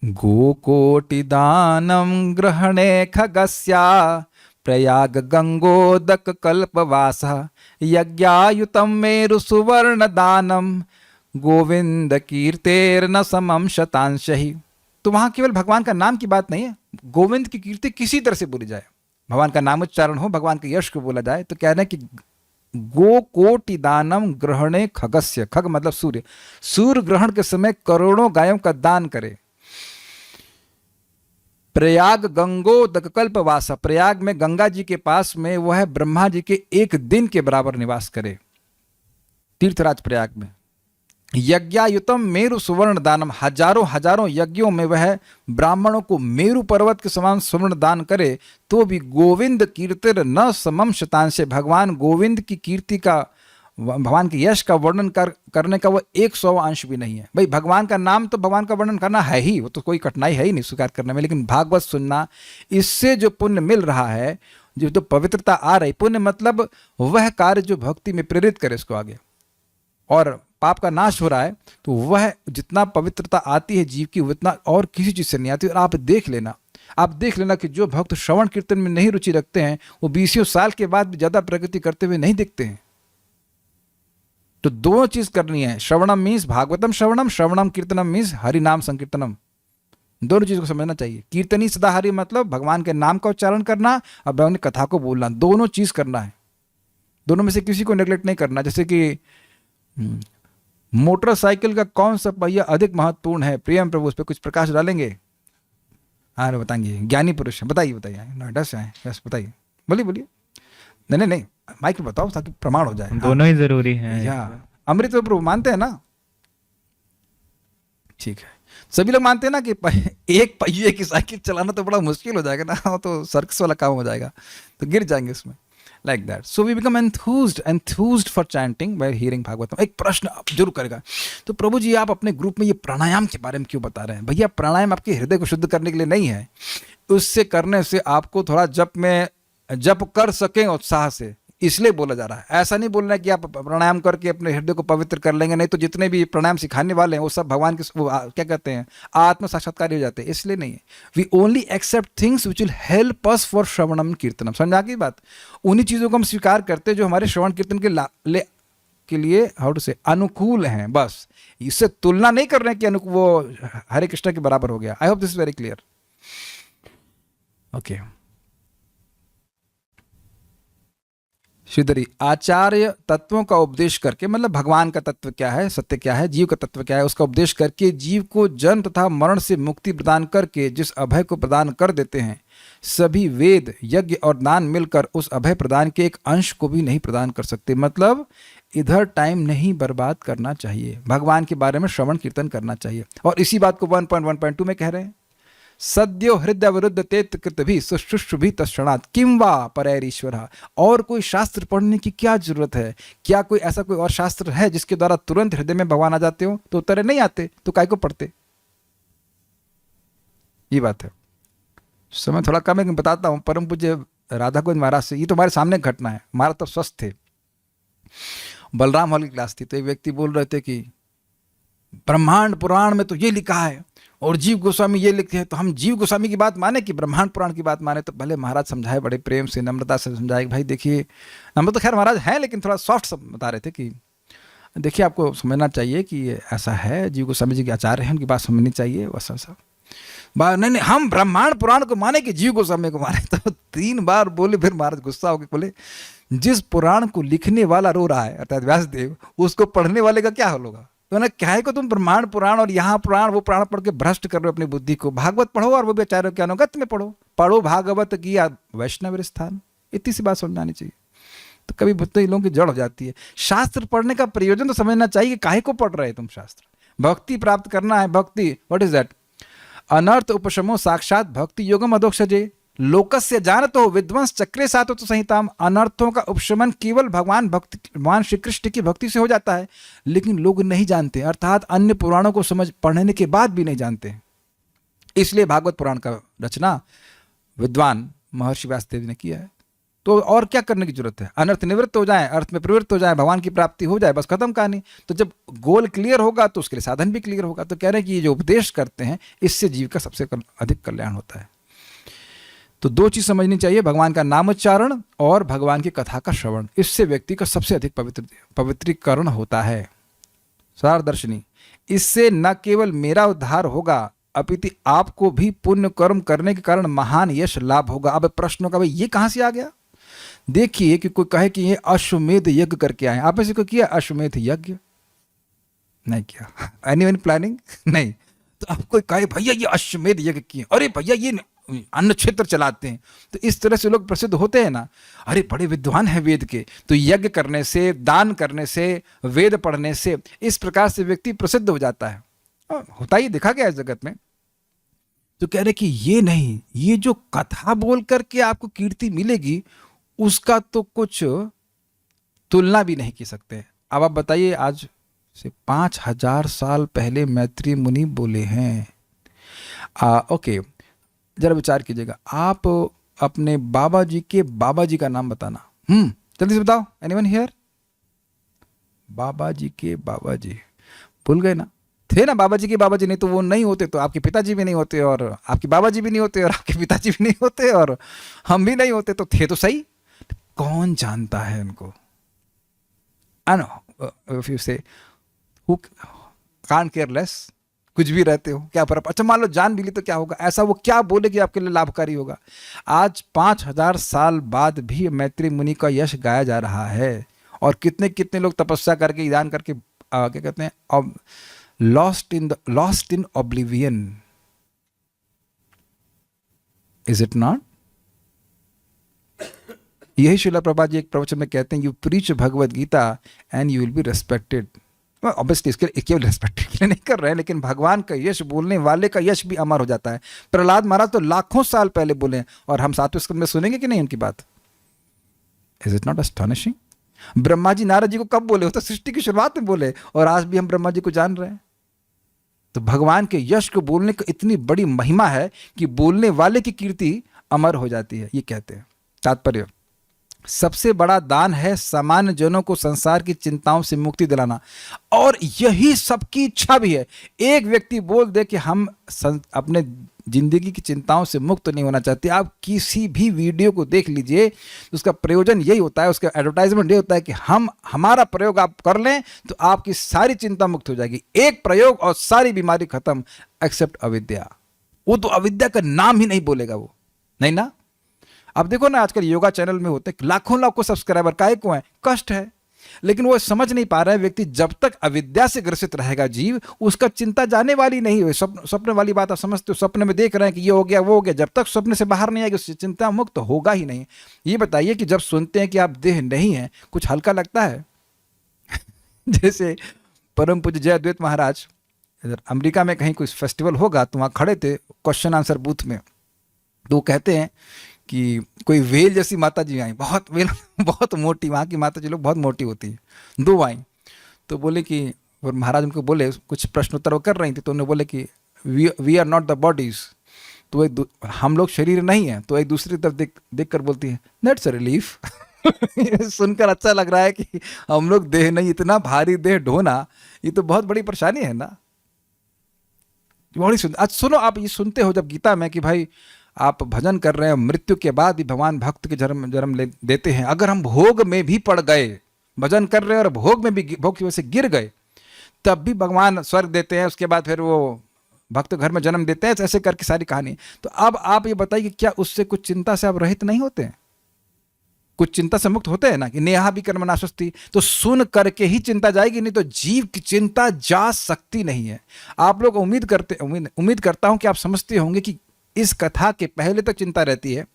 गोकोटि दानम ग्रहणे खगस्या प्रयाग गंगोदक कल्पवासः यज्ञायुतम मेरु सुवर्ण दानम गोविंद कीर्तेर्न समम शतांशहि। तो वहां केवल भगवान का नाम की बात नहीं है, गोविंद की कीर्ति किसी तरह से बोली जाए, भगवान का नाम उच्चारण हो, भगवान के यश को बोला जाए, तो कह रहे हैं कि गो कोटि दानम ग्रहणे खगस्य, खग मतलब सूर्य, सूर्य ग्रहण के समय करोड़ों गायों का दान करे। प्रयाग गंगोदक कल्पवासा, प्रयाग में गंगा जी के पास में वह ब्रह्मा जी के एक दिन के बराबर निवास करे, तीर्थराज प्रयाग में। यज्ञायुतम मेरु सुवर्ण दानम, हजारों हजारों यज्ञों में वह ब्राह्मणों को मेरु पर्वत के समान सुवर्ण दान करे, तो भी गोविंद कीर्तिर न समम शतांश, भगवान गोविंद की कीर्ति का, भगवान के यश का वर्णन करने का वो 100 अंश भी नहीं है। भाई भगवान का नाम तो भगवान का वर्णन करना है ही, वो तो कोई कठिनाई है ही नहीं स्वीकार करने में, लेकिन भागवत सुनना, इससे जो पुण्य मिल रहा है, जो तो पवित्रता आ रही, पुण्य मतलब वह कार्य जो भक्ति में प्रेरित करे इसको आगे, और पाप का नाश हो रहा है, तो वह जितना पवित्रता आती है जीव की, उतना और किसी चीज से नहीं आती। और आप देख लेना कि जो भक्त श्रवण कीर्तन में नहीं रुचि रखते हैं, वो 20 साल के बाद भी ज्यादा प्रगति करते हुए नहीं दिखते हैं। तो दोनों चीज करनी है, श्रवणम मीन्स भागवतम श्रवणम, श्रवणम कीर्तनम मीन्स हरि नाम संकीर्तनम, दोनों चीज को समझना चाहिए। कीर्तनी सदा हरि मतलब भगवान के नाम का उच्चारण करना और भगवान की कथा को बोलना, दोनों चीज करना है, दोनों में से किसी को नेग्लेक्ट नहीं करना। जैसे कि मोटरसाइकिल का कौन सा पहिया अधिक महत्वपूर्ण है, प्रियम प्रभु उस पर कुछ प्रकाश डालेंगे? हाँ बताएंगे, ज्ञानी पुरुष है, बताइए नोएडा से आए, यस बताइए, बोलिए। नहीं माइक में बताओ ताकि प्रमाण हो जाए। दोनों ही जरूरी हैं। या अमृत प्रभु मानते हैं ना? ठीक है, सभी लोग मानते हैं ना कि एक पहिए की साइकिल चलाना तो बड़ा मुश्किल हो जाएगा ना, तो सर्कस वाला काम हो जाएगा, तो गिर जाएंगे उसमें, like that. So we become enthused for chanting by hearing Bhagavatam. एक प्रश्न आप जरूर करेगा, तो प्रभु जी आप अपने ग्रुप में ये प्राणायाम के बारे में क्यों बता रहे हैं? भैया प्राणायाम आपके हृदय को शुद्ध करने के लिए नहीं है, उससे करने से आपको थोड़ा जप कर सकें उत्साह से, इसलिए बोला जा रहा है। ऐसा नहीं बोलना है कि आप प्राणायाम करके अपने हृदय को पवित्र कर लेंगे, नहीं तो जितने भी प्राणायाम सिखाने वाले हैं वो सब भगवान के क्या कहते हैं, आत्म साक्षात्कार हो जाते हैं, इसलिए नहीं है। We only accept things which will help us for श्रवणम कीर्तनम। समझा की बात? उन्हीं चीज़ों को हम स्वीकार करते हैं जो हमारे श्रवण कीर्तन के लिए हाउ टू से अनुकूल हैं, बस। इससे तुलना नहीं कर रहे हैं कि वो हरे कृष्ण के बराबर हो गया। I hope this is very clear. Okay, श्रीधरी आचार्य तत्वों का उपदेश करके, मतलब भगवान का तत्व क्या है, सत्य क्या है, जीव का तत्व क्या है, उसका उपदेश करके जीव को जन्म तथा मरण से मुक्ति प्रदान करके जिस अभय को प्रदान कर देते हैं, सभी वेद यज्ञ और दान मिलकर उस अभय प्रदान के एक अंश को भी नहीं प्रदान कर सकते। मतलब इधर टाइम नहीं बर्बाद करना चाहिए, भगवान के बारे में श्रवण कीर्तन करना चाहिए। और इसी बात को 1.1.2 में कह रहे हैं, सद्यो हृदय विरुद्ध तेत कृत भी सुश्रुष्ट भी तत्क्षणात् किम वा परैरीश्वर। और कोई शास्त्र पढ़ने की क्या जरूरत है? क्या कोई ऐसा कोई और शास्त्र है जिसके द्वारा तुरंत हृदय में भगवान आ जाते हो? तो उत्तर नहीं आते, तो काय को पढ़ते? ये बात है। समय थोड़ा कम है, बताता हूं। परम पूज्य राधा गोविंद महाराज से, ये तो हमारे सामने घटना है, महाराज तो स्वस्थ थे, बलराम हॉल की क्लास थी, तो एक व्यक्ति बोल रहे थे कि ब्रह्मांड पुराण में तो ये लिखा है और जीव गोस्वामी ये लिखते हैं, तो हम जीव गोस्वामी की बात माने कि ब्रह्मांड पुराण की बात माने? तो भले महाराज समझाए, बड़े प्रेम से नम्रता से समझाए, भाई देखिए, नम्र तो खैर महाराज हैं, लेकिन थोड़ा सॉफ्ट सब बता रहे थे कि देखिए आपको समझना चाहिए कि ऐसा है, जीव गोस्वामी जी के आचार्य हैं, उनकी बात समझनी चाहिए, वैसा सब। नहीं हम ब्रह्मांड पुराण को माने कि जीव गोस्वामी को माने? तो 3 बार बोले, फिर महाराज गुस्सा होकर बोले, जिस पुराण को लिखने वाला रो रहा है अर्थात व्यासदेव, उसको पढ़ने वाले का क्या हाल होगा? तो ना क्या है को तुम ब्रह्मांड पुराण और यहाँ पुराण वो पुराण पढ़ के भ्रष्ट कर रहे हो अपनी बुद्धि को। भागवत पढ़ो और वो भी आचार्यों के अनुगत्य में पढ़ो भागवत की वैष्णव स्थान, इतनी सी बात समझ आनी चाहिए। तो कभी बुद्धि लोगों की जड़ हो जाती है। शास्त्र पढ़ने का प्रयोजन तो समझना चाहिए, काहे को पढ़ रहे तुम शास्त्र? भक्ति प्राप्त करना है, भक्ति, व्हाट इज दैट? अनर्थ उपशमो साक्षात भक्ति योगम अधोक्षजे लोकस्य जानतो विद्वंस चक्रे सातो तो संहिताम। अनर्थों का उपशमन केवल भगवान श्री कृष्ण की भक्ति से हो जाता है, लेकिन लोग नहीं जानते, अर्थात अन्य पुराणों को पढ़ने के बाद भी नहीं जानते। इसलिए भागवत पुराण का रचना विद्वान महर्षि व्यासदेव ने किया है। तो और क्या करने की जरूरत है? अनर्थ निवृत्त हो जाए, अर्थ में प्रवृत्त हो जाए, भगवान की प्राप्ति हो जाए, बस खत्म कहानी। तो जब गोल क्लियर होगा तो उसके लिए साधन भी क्लियर होगा। तो कह रहे हैं कि ये जो उपदेश करते हैं, इससे जीव का सबसे अधिक कल्याण होता है। तो दो चीज समझनी चाहिए, भगवान का नामोच्चारण और भगवान की कथा का श्रवण। इससे व्यक्ति का सबसे अधिक पवित्रीकरण होता है। सारदर्शनी, इससे न केवल मेरा उद्धार होगा अपितु आपको भी पुण्य कर्म करने के कारण महान यश लाभ होगा। अब प्रश्नों का भाई ये कहां से आ गया? देखिए कि कोई कहे कि ये अश्वमेध यज्ञ करके आए, आप ऐसे को किया अश्वमेध यज्ञ? नहीं किया। Anyone planning? नहीं। तो आप कोई कहे भैया ये अश्वमेध यज्ञ किए, अरे भैया ये अन्न क्षेत्र चलाते हैं, तो इस तरह से लोग प्रसिद्ध होते हैं ना, अरे बड़े विद्वान हैं वेद के। तो यज्ञ करने से, दान करने से, वेद पढ़ने से इस प्रकार से व्यक्ति प्रसिद्ध हो जाता है। होता ही देखा गया है जगत में। तो कह रहे कि ये नहीं, ये जो कथा बोल करके आपको कीर्ति मिलेगी उसका तो कुछ तुलना भी नहीं की सकते। अब आप बताइए, आज से 5000 साल पहले मैत्रेय मुनि बोले हैं। ओके, जरा विचार कीजिएगा। आप अपने बाबा जी के बाबा जी का नाम बताना। जल्दी से बताओ। Anyone here? बाबा जी के बाबा जी भूल गए ना? थे ना बाबा जी के बाबा जी, नहीं तो वो नहीं होते तो आपके पिताजी भी नहीं होते, और आपके बाबा जी भी नहीं होते, और आपके पिताजी भी नहीं होते, और हम भी नहीं होते। तो थे तो सही, कौन जानता है उनको? इफ यू से हु कांट केयर लेस, कुछ भी रहते हो क्या फर्क। अच्छा मान लो जान भी ली तो क्या होगा? ऐसा वो क्या बोले कि आपके लिए लाभकारी होगा? आज 5000 साल बाद भी मैत्रेय मुनि का यश गाया जा रहा है, और कितने कितने लोग तपस्या करके, दान करके, क्या कहते हैं, lost in oblivion. Is it not? यही श्रील प्रभुपाद जी एक प्रवचन में कहते हैं, you preach Bhagavad Gita and you will be respected. Obviously इसके केवल रेस्पेक्टेड के लिए नहीं कर रहे हैं, लेकिन भगवान का यश बोलने वाले का यश भी अमर हो जाता है। प्रहलाद महाराज तो लाखों साल पहले बोले हैं, और हम 7वें स्कंद में सुनेंगे कि नहीं उनकी बात? Is it not astonishing? Brahma ji Narad ji को कब बोले? वो तो सृष्टि की शुरुआत में बोले, और आज भी हम ब्रह्मा जी को जान रहे हैं। तो भगवान के यश को बोलने की इतनी बड़ी महिमा है कि बोलने वाले की कीर्ति अमर हो जाती है, ये कहते हैं। तात्पर्य, सबसे बड़ा दान है सामान्य जनों को संसार की चिंताओं से मुक्ति दिलाना, और यही सबकी इच्छा भी है। एक व्यक्ति बोल दे कि हम अपने जिंदगी की चिंताओं से मुक्त नहीं होना चाहते, आप किसी भी वीडियो को देख लीजिए, उसका प्रयोजन यही होता है, उसका एडवर्टाइजमेंट ये होता है कि हमारा प्रयोग आप कर लें तो आपकी सारी चिंता मुक्त हो जाएगी। एक प्रयोग और सारी बीमारी खत्म, एक्सेप्ट अविद्या। वो तो अविद्या का नाम ही नहीं बोलेगा वो, नहीं ना। अब देखो ना, आजकल योगा चैनल में होते लाखों सब्सक्राइबर, काहे को है? कष्ट है। लेकिन वो समझ नहीं पा रहा है व्यक्ति, जब तक अविद्या से ग्रसित रहेगा जीव, उसका चिंता जाने वाली नहीं है। स्वप्न वाली बात आप समझते हो, स्वप्न में देख रहे हैं कि ये हो गया वो हो गया, जब तक स्वप्न से बाहर नहीं आएगी उससे चिंता मुक्त होगा ही नहीं। ये बताइए कि जब सुनते हैं कि आप देह नहीं है, कुछ हल्का लगता है? जैसे परम पूज्य जय अद्वैत महाराज इधर अमेरिका में कहीं कोई फेस्टिवल होगा तो वहाँ खड़े थे क्वेश्चन आंसर बूथ में, तो कहते हैं कि कोई वेल जैसी माता जी आई, बहुत वेल बहुत मोटी, वहाँ की माता जी लोग बहुत मोटी होती है, 2 आई। तो बोले कि, और महाराज उनको बोले, कुछ प्रश्न उत्तर वो कर रही थी, तो उन्होंने बोले कि we are not the bodies, तो हम लोग शरीर नहीं है। तो एक दूसरी तरफ देख कर बोलती है, दैट्स अ रिलीफ। सुनकर अच्छा लग रहा है कि हम लोग देह नहीं, इतना भारी देह ढोना, ये तो बहुत बड़ी परेशानी है ना। बड़ी आज सुनो, आप ये सुनते हो जब गीता में कि भाई आप भजन कर रहे हैं, मृत्यु के बाद भी भगवान भक्त के जन्म देते हैं। अगर हम भोग में भी पड़ गए, भजन कर रहे हैं और भोग में भी, भोग की वजह से गिर गए, तब भी भगवान स्वर्ग देते हैं, उसके बाद फिर वो भक्त घर में जन्म देते हैं, ऐसे करके सारी कहानी। तो अब आप ये बताइए कि क्या उससे कुछ चिंता से आप रहित नहीं होते हैं? कुछ चिंता से मुक्त होते हैं ना, कि नेहा भी कर्म नाशस्ति। तो सुन करके ही चिंता जाएगी, नहीं तो जीव की चिंता जा सकती नहीं है। आप लोग उम्मीद करता हूं कि आप समझते होंगे कि इस कथा के पहले तक चिंता रहती है,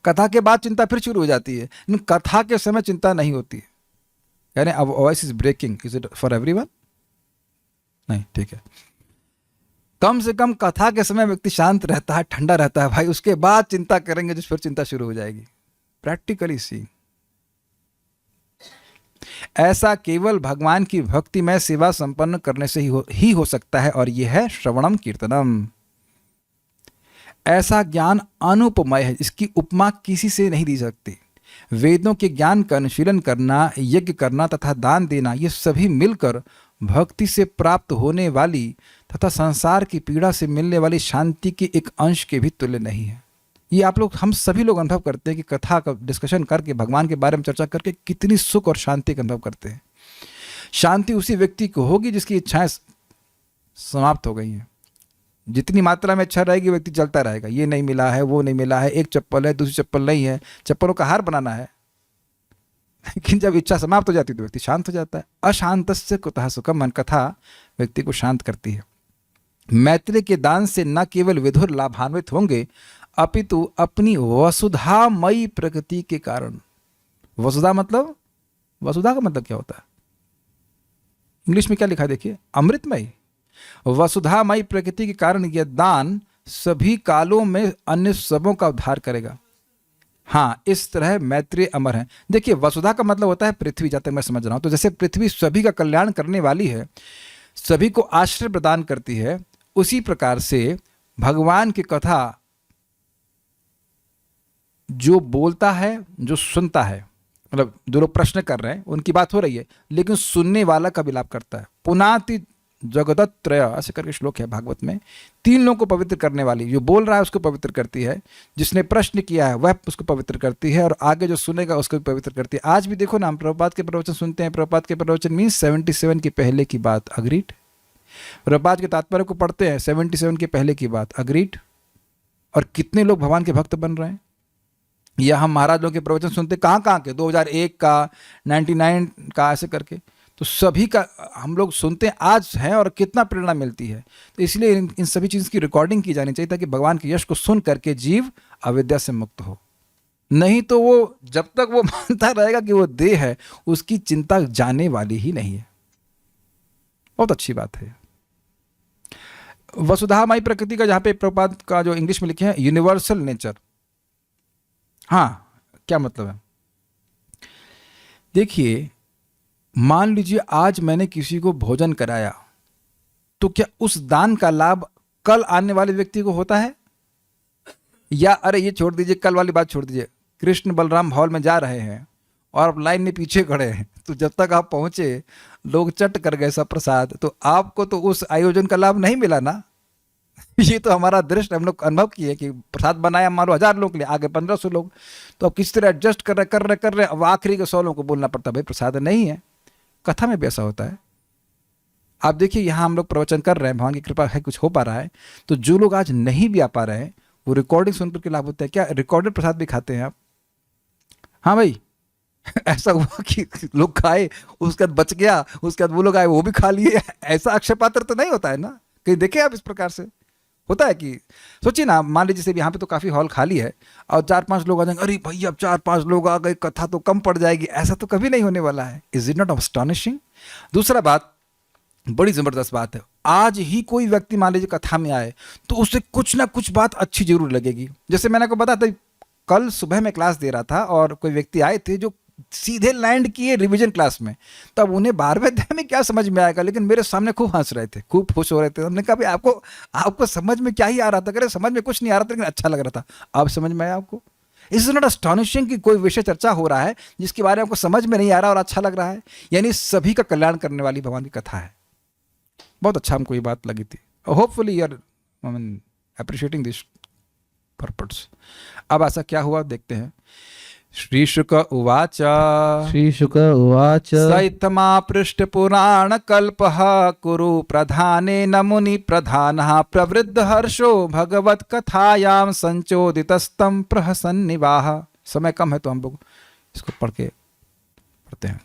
कथा के बाद चिंता फिर शुरू हो जाती है, लेकिन कथा के समय चिंता नहीं होती है। यानी अब voice is breaking, is it for everyone? नहीं, ठीक है। कम से कम कथा के समय व्यक्ति शांत रहता है, ठंडा रहता है भाई, उसके बाद चिंता करेंगे जिस पर चिंता शुरू हो जाएगी। प्रैक्टिकली सी ऐसा केवल भगवान की भक्तिमय सेवा संपन्न करने से ही हो सकता है, और यह है श्रवणम कीर्तनम। ऐसा ज्ञान अनुपमय है, इसकी उपमा किसी से नहीं दी सकती। वेदों के ज्ञान का अनुशीलन करना, यज्ञ करना तथा दान देना, ये सभी मिलकर भक्ति से प्राप्त होने वाली तथा संसार की पीड़ा से मिलने वाली शांति के एक अंश के भी तुल्य नहीं है। ये आप लोग, हम सभी लोग अनुभव करते हैं कि कथा का डिस्कशन करके, भगवान के बारे में चर्चा करके कितनी सुख और शांति का अनुभव करते हैं। शांति उसी व्यक्ति को होगी जिसकी इच्छाएं समाप्त हो गई हैं। जितनी मात्रा में इच्छा रहेगी व्यक्ति चलता रहेगा, ये नहीं मिला है, वो नहीं मिला है, एक चप्पल है, दूसरी चप्पल नहीं है, चप्पलों का हार बनाना है। लेकिन जब इच्छा समाप्त हो जाती है तो व्यक्ति शांत हो जाता है। अशांतस्य कुतः सुखम, मन कथा व्यक्ति को शांत करती है। मैत्रेय के दान से न केवल विधुर लाभान्वित होंगे अपितु अपनी वसुधामयी प्रकृति के कारण। वसुधा मतलब, वसुधा का मतलब क्या होता है? इंग्लिश में क्या लिखा है देखिए, अमृतमयी। वसुधामयी प्रकृति के कारण यह दान सभी कालों में अन्य सबों का उद्धार करेगा। हाँ, इस तरह मैत्रेय अमर है। देखिए, वसुधा का मतलब होता है पृथ्वी, जब तक मैं समझ रहा हूं। तो जैसे पृथ्वी सभी का कल्याण करने वाली है, सभी को आश्रय प्रदान करती है, उसी प्रकार से भगवान की कथा जो बोलता है, जो सुनता है, मतलब जो लोग प्रश्न कर रहे हैं उनकी बात हो रही है, लेकिन सुनने वाला का भी लाभ करता है। पुनाति जगदत्रय ऐसे करके श्लोक है भागवत में। 3 लोगों को पवित्र करने वाली, जो बोल रहा है उसको पवित्र करती है, जिसने प्रश्न किया है वह उसको पवित्र करती है, और आगे जो सुनेगा उसको भी पवित्र करती है। आज भी देखो ना, हम प्रभुपाद के प्रवचन सुनते हैं। प्रभुपाद के प्रवचन मीन्स 77 के पहले की बात, अग्रीड। प्रभुपाद के तात्पर्य को पढ़ते हैं, 77 के पहले की बात, अग्रीड। और कितने लोग भगवान के भक्त बन रहे हैं। या हम महाराज लोगों के प्रवचन सुनते, कहाँ के, 2001 का, 99 का, ऐसे करके। तो सभी का हम लोग सुनते हैं आज हैं, और कितना प्रेरणा मिलती है। तो इसलिए इन सभी चीज़ की रिकॉर्डिंग की जानी चाहिए, ताकि भगवान के यश को सुन करके जीव अविद्या से मुक्त हो। नहीं तो वो जब तक वो मानता रहेगा कि वो देह है, उसकी चिंता जाने वाली ही नहीं है। बहुत अच्छी बात है। वसुधामयी प्रकृति का जहाँ पे प्रभुपाद का जो इंग्लिश में लिखे हैं यूनिवर्सल नेचर, हाँ, क्या मतलब है? देखिए, मान लीजिए आज मैंने किसी को भोजन कराया, तो क्या उस दान का लाभ कल आने वाले व्यक्ति को होता है? या अरे ये छोड़ दीजिए, कल वाली बात छोड़ दीजिए, कृष्ण बलराम हॉल में जा रहे हैं और आप लाइन में पीछे खड़े हैं, तो जब तक आप पहुंचे लोग चट कर गए सब प्रसाद, तो आपको तो उस आयोजन का लाभ नहीं मिला ना। ये तो हमारा दृष्टि, हम लोग अनुभव किए कि प्रसाद बनाया मान लो 1000 लोग के लिए, आगे 1500 लोग, तो अब किस तरह एडजस्ट कर रहे, अब आखिरी के 100 लोगों को बोलना पड़ता भाई प्रसाद नहीं है। कथा में भी ऐसा होता है। आप देखिए, यहाँ हम लोग प्रवचन कर रहे हैं, भगवान की कृपा है कुछ हो पा रहा है, तो जो लोग आज नहीं भी आ पा रहे हैं वो रिकॉर्डिंग सुनकर के लाभ होता है। क्या रिकॉर्डेड प्रसाद भी खाते हैं आप? हाँ भाई, ऐसा हुआ कि लोग खाए, उसके बाद बच गया, उसके बाद वो लोग आए वो भी खा लिए, ऐसा अक्षय पात्र तो नहीं होता है ना। कहीं देखे आप इस प्रकार से होता है कि, सोचिए ना, मान लीजिए जैसे यहाँ पे तो काफ़ी हॉल खाली है और 4-5 लोग आ जाएंगे, अरे भाई अब 4-5 लोग आ गए, कथा तो कम पड़ जाएगी। ऐसा तो कभी नहीं होने वाला है। Is it not astonishing? दूसरा बात, बड़ी ज़बरदस्त बात है, आज ही कोई व्यक्ति मान लीजिए कथा में आए तो उसे कुछ ना कुछ बात अच्छी जरूर लगेगी। जैसे मैंने आपको बताया था, कल सुबह में क्लास दे रहा था और कोई व्यक्ति आए थे जो सीधे लैंड किए रिवीजन क्लास में। तब उन्हें 12वें अध्याय में क्या समझ में आएगा, लेकिन मेरे सामने खूब हंस रहे थे, खूब खुश हो रहे थे। हमने कहा भाई आपको समझ में क्या ही आ रहा था? करे समझ में कुछ नहीं आ रहा था, लेकिन अच्छा लग रहा था। अब समझ में आया आपको? इज नॉट अस्टॉनिशिंग कि कोई विषय चर्चा हो रहा है जिसके बारे में आपको समझ में नहीं आ रहा और अच्छा लग रहा है? यानी सभी का कल्याण करने वाली भगवान की कथा है। बहुत अच्छा हमको ये बात लगी थी। Hopefully you are appreciating this purpose. अब ऐसा क्या हुआ देखते हैं। श्री शुक उवाच श्री शुक उवाच सैतमा पृष्ठ पुराण कल्पः कुरु प्रधानेन मुनि प्रधानः प्रवृद्ध हर्षो भगवत कथायाम संचोदितस्तम प्रहसन्निवाह। समय कम है तो हम लोग इसको पढ़ते हैं।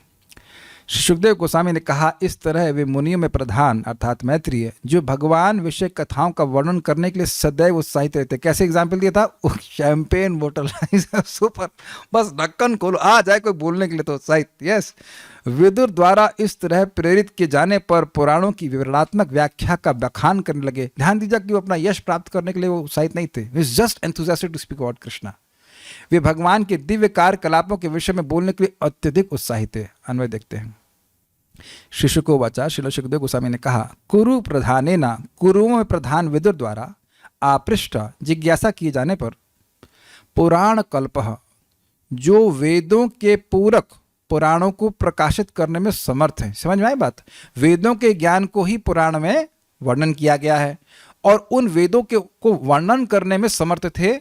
श्री सुखदेव गोस्वामी ने कहा, इस तरह वे मुनियों में प्रधान अर्थात मैत्रेय, जो भगवान विषय कथाओं का वर्णन करने के लिए सदैव उत्साहित रहते। कैसे एग्जाम्पल दिया था? शैंपेन बोतल सुपर, बस ढक्कन खोलो आ जाए कोई बोलने के लिए तो उत्साहित। यस, विदुर द्वारा इस तरह प्रेरित किए जाने पर पुराणों की विवरणात्मक व्याख्या का बखान करने लगे। ध्यान दीजिए कि वो अपना यश प्राप्त करने के लिए वो उत्साहित नहीं थे। वे just enthusiastic to speak about Krishna. वे भगवान के दिव्य कार्यकलापों के विषय में बोलने के लिए अत्यधिक उत्साहित थे। अन्वय देखते हैं। श्री शुक उवाच, श्री सुखदेव गोस्वामी ने कहा, कुरु प्रधानेन, कुरुओं में प्रधान विदुर द्वारा आपृष्ट जिज्ञासा किए जाने पर पुराण कल्पः, जो वेदों के पूरक पुराणों को प्रकाशित करने में समर्थ है। समझ में आई बात? वेदों के ज्ञान को ही पुराण में वर्णन किया गया है और उन वेदों को वर्णन करने में समर्थ थे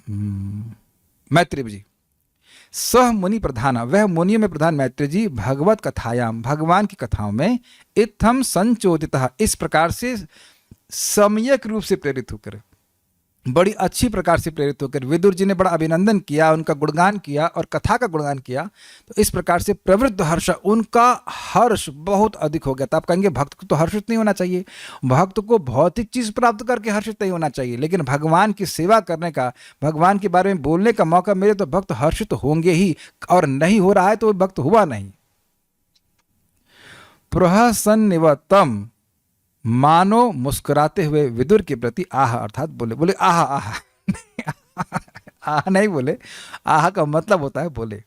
मैत्रेय जी, सह मुनि प्रधान, वह मुनियों में प्रधान मैत्रेय जी, भगवत कथायाम, भगवान की कथाओं में, इत्थम संचोदितः, इस प्रकार से सम्यक रूप से प्रेरित होकर, बड़ी अच्छी प्रकार से प्रेरित होकर, विदुर जी ने बड़ा अभिनंदन किया, उनका गुणगान किया और कथा का गुणगान किया, तो इस प्रकार से प्रवृत्त हर्ष, उनका हर्ष बहुत अधिक हो गया था। आप कहेंगे भक्त को तो हर्षित नहीं होना चाहिए, भक्त को भौतिक चीज प्राप्त करके हर्षित नहीं होना चाहिए, लेकिन भगवान की सेवा करने का, भगवान के बारे में बोलने का मौका मिले तो भक्त हर्षित होंगे ही, और नहीं हो रहा है तो भक्त हुआ नहीं। प्रहसन्निवतम, मानो मुस्कुराते हुए विदुर के प्रति आह, अर्थात बोले, बोले आह आह आह नहीं बोले, आह का मतलब होता है बोले।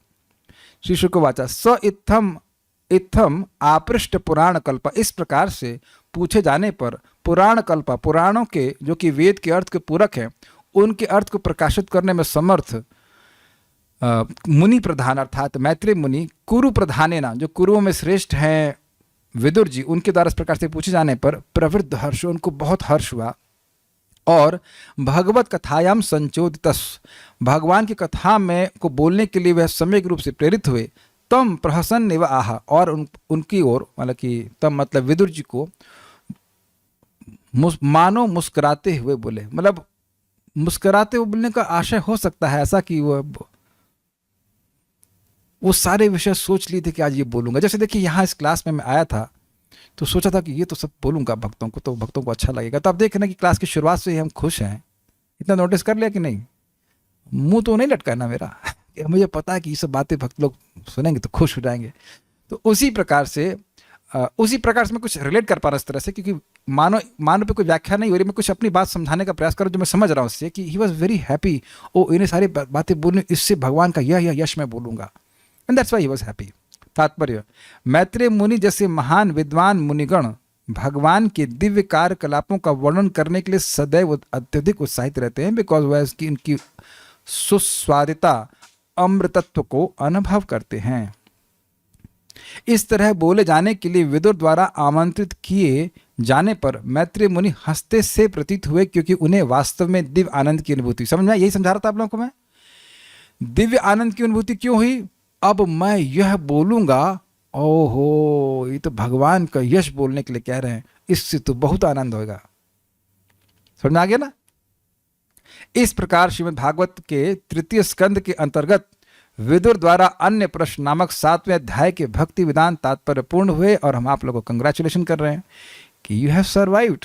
श्री शुक वाचा, स इत्थम इत्थम आपृष्ट पुराण कल्प, इस प्रकार से पूछे जाने पर पुराण कल्प, पुराणों के जो कि वेद के अर्थ के पूरक हैं, उनके अर्थ को प्रकाशित करने में समर्थ मुनि प्रधान अर्थात मैत्रेय मुनि, कुरु प्रधानेना, जो कुरुओं में श्रेष्ठ हैं विदुर जी, उनके द्वारा इस प्रकार से पूछे जाने पर प्रवृद्ध हर्ष, उनको बहुत हर्ष हुआ, और भगवत कथायाम संचोदितस, भगवान की कथा में को बोलने के लिए वह सम्यक रूप से प्रेरित हुए। तम प्रहसन एवं आह, और उनकी ओर, मतलब कि तम मतलब विदुर जी को मानो मुस्कुराते हुए बोले, मतलब मुस्कुराते हुए बोलने का आशय हो सकता है ऐसा कि वो सारे विषय सोच लिए थे कि आज ये बोलूंगा। जैसे देखिए यहाँ इस क्लास में मैं आया था तो सोचा था कि ये तो सब बोलूंगा भक्तों को, तो भक्तों को अच्छा लगेगा। तो आप देख रहे हैं कि क्लास की शुरुआत से ही हम खुश हैं, इतना नोटिस कर लिया कि नहीं? मुंह तो नहीं लटकाना मेरा मुझे पता है कि ये सब बातें भक्त लोग सुनेंगे तो खुश हो जाएंगे। तो उसी प्रकार से मैं कुछ रिलेट कर पा रहा इस तरह से, क्योंकि मानो पे कोई व्याख्या नहीं हो रही, मैं कुछ अपनी बात समझाने का प्रयास कर रहा हूँ जो मैं समझ रहा हूँ उससे, कि ही वॉज वेरी हैप्पी, ओ इन्हें सारी बातें बोलने, इससे भगवान का यह यश मैं बोलूंगा, and that's why he was happy. तात्पर्य, मैत्रेय मुनि जैसे महान विद्वान मुनिगण भगवान के दिव्य कार्यकलापों का वर्णन करने के लिए सदैव अत्यधिक उत्साहित रहते हैं, बिकॉज वह इसकी इनकी सुस्वादिता अमृतत्व को अनुभव करते हैं। इस तरह बोले जाने के लिए विदुर द्वारा आमंत्रित किए जाने पर मैत्रेय मुनि हंसते से प्रतीत हुए, क्योंकि उन्हें वास्तव में दिव्य आनंद की अनुभूति, समझ में, यही समझा रहा था आप लोगों को मैं, दिव्य आनंद की अनुभूति क्यों हुई? अब मैं यह बोलूंगा, ओहो ये तो भगवान का यश बोलने के लिए कह रहे हैं, इससे तो बहुत आनंद होगा। समझ में आ गया ना? इस प्रकार श्रीमद् भागवत के तृतीय स्कंद के अंतर्गत विदुर द्वारा अन्य प्रश्न नामक 7वें अध्याय के भक्ति विधान तात्पर्य पूर्ण हुए, और हम आप लोगों को कंग्रेचुलेशन कर रहे हैं कि यू हैव सर्वाइव्ड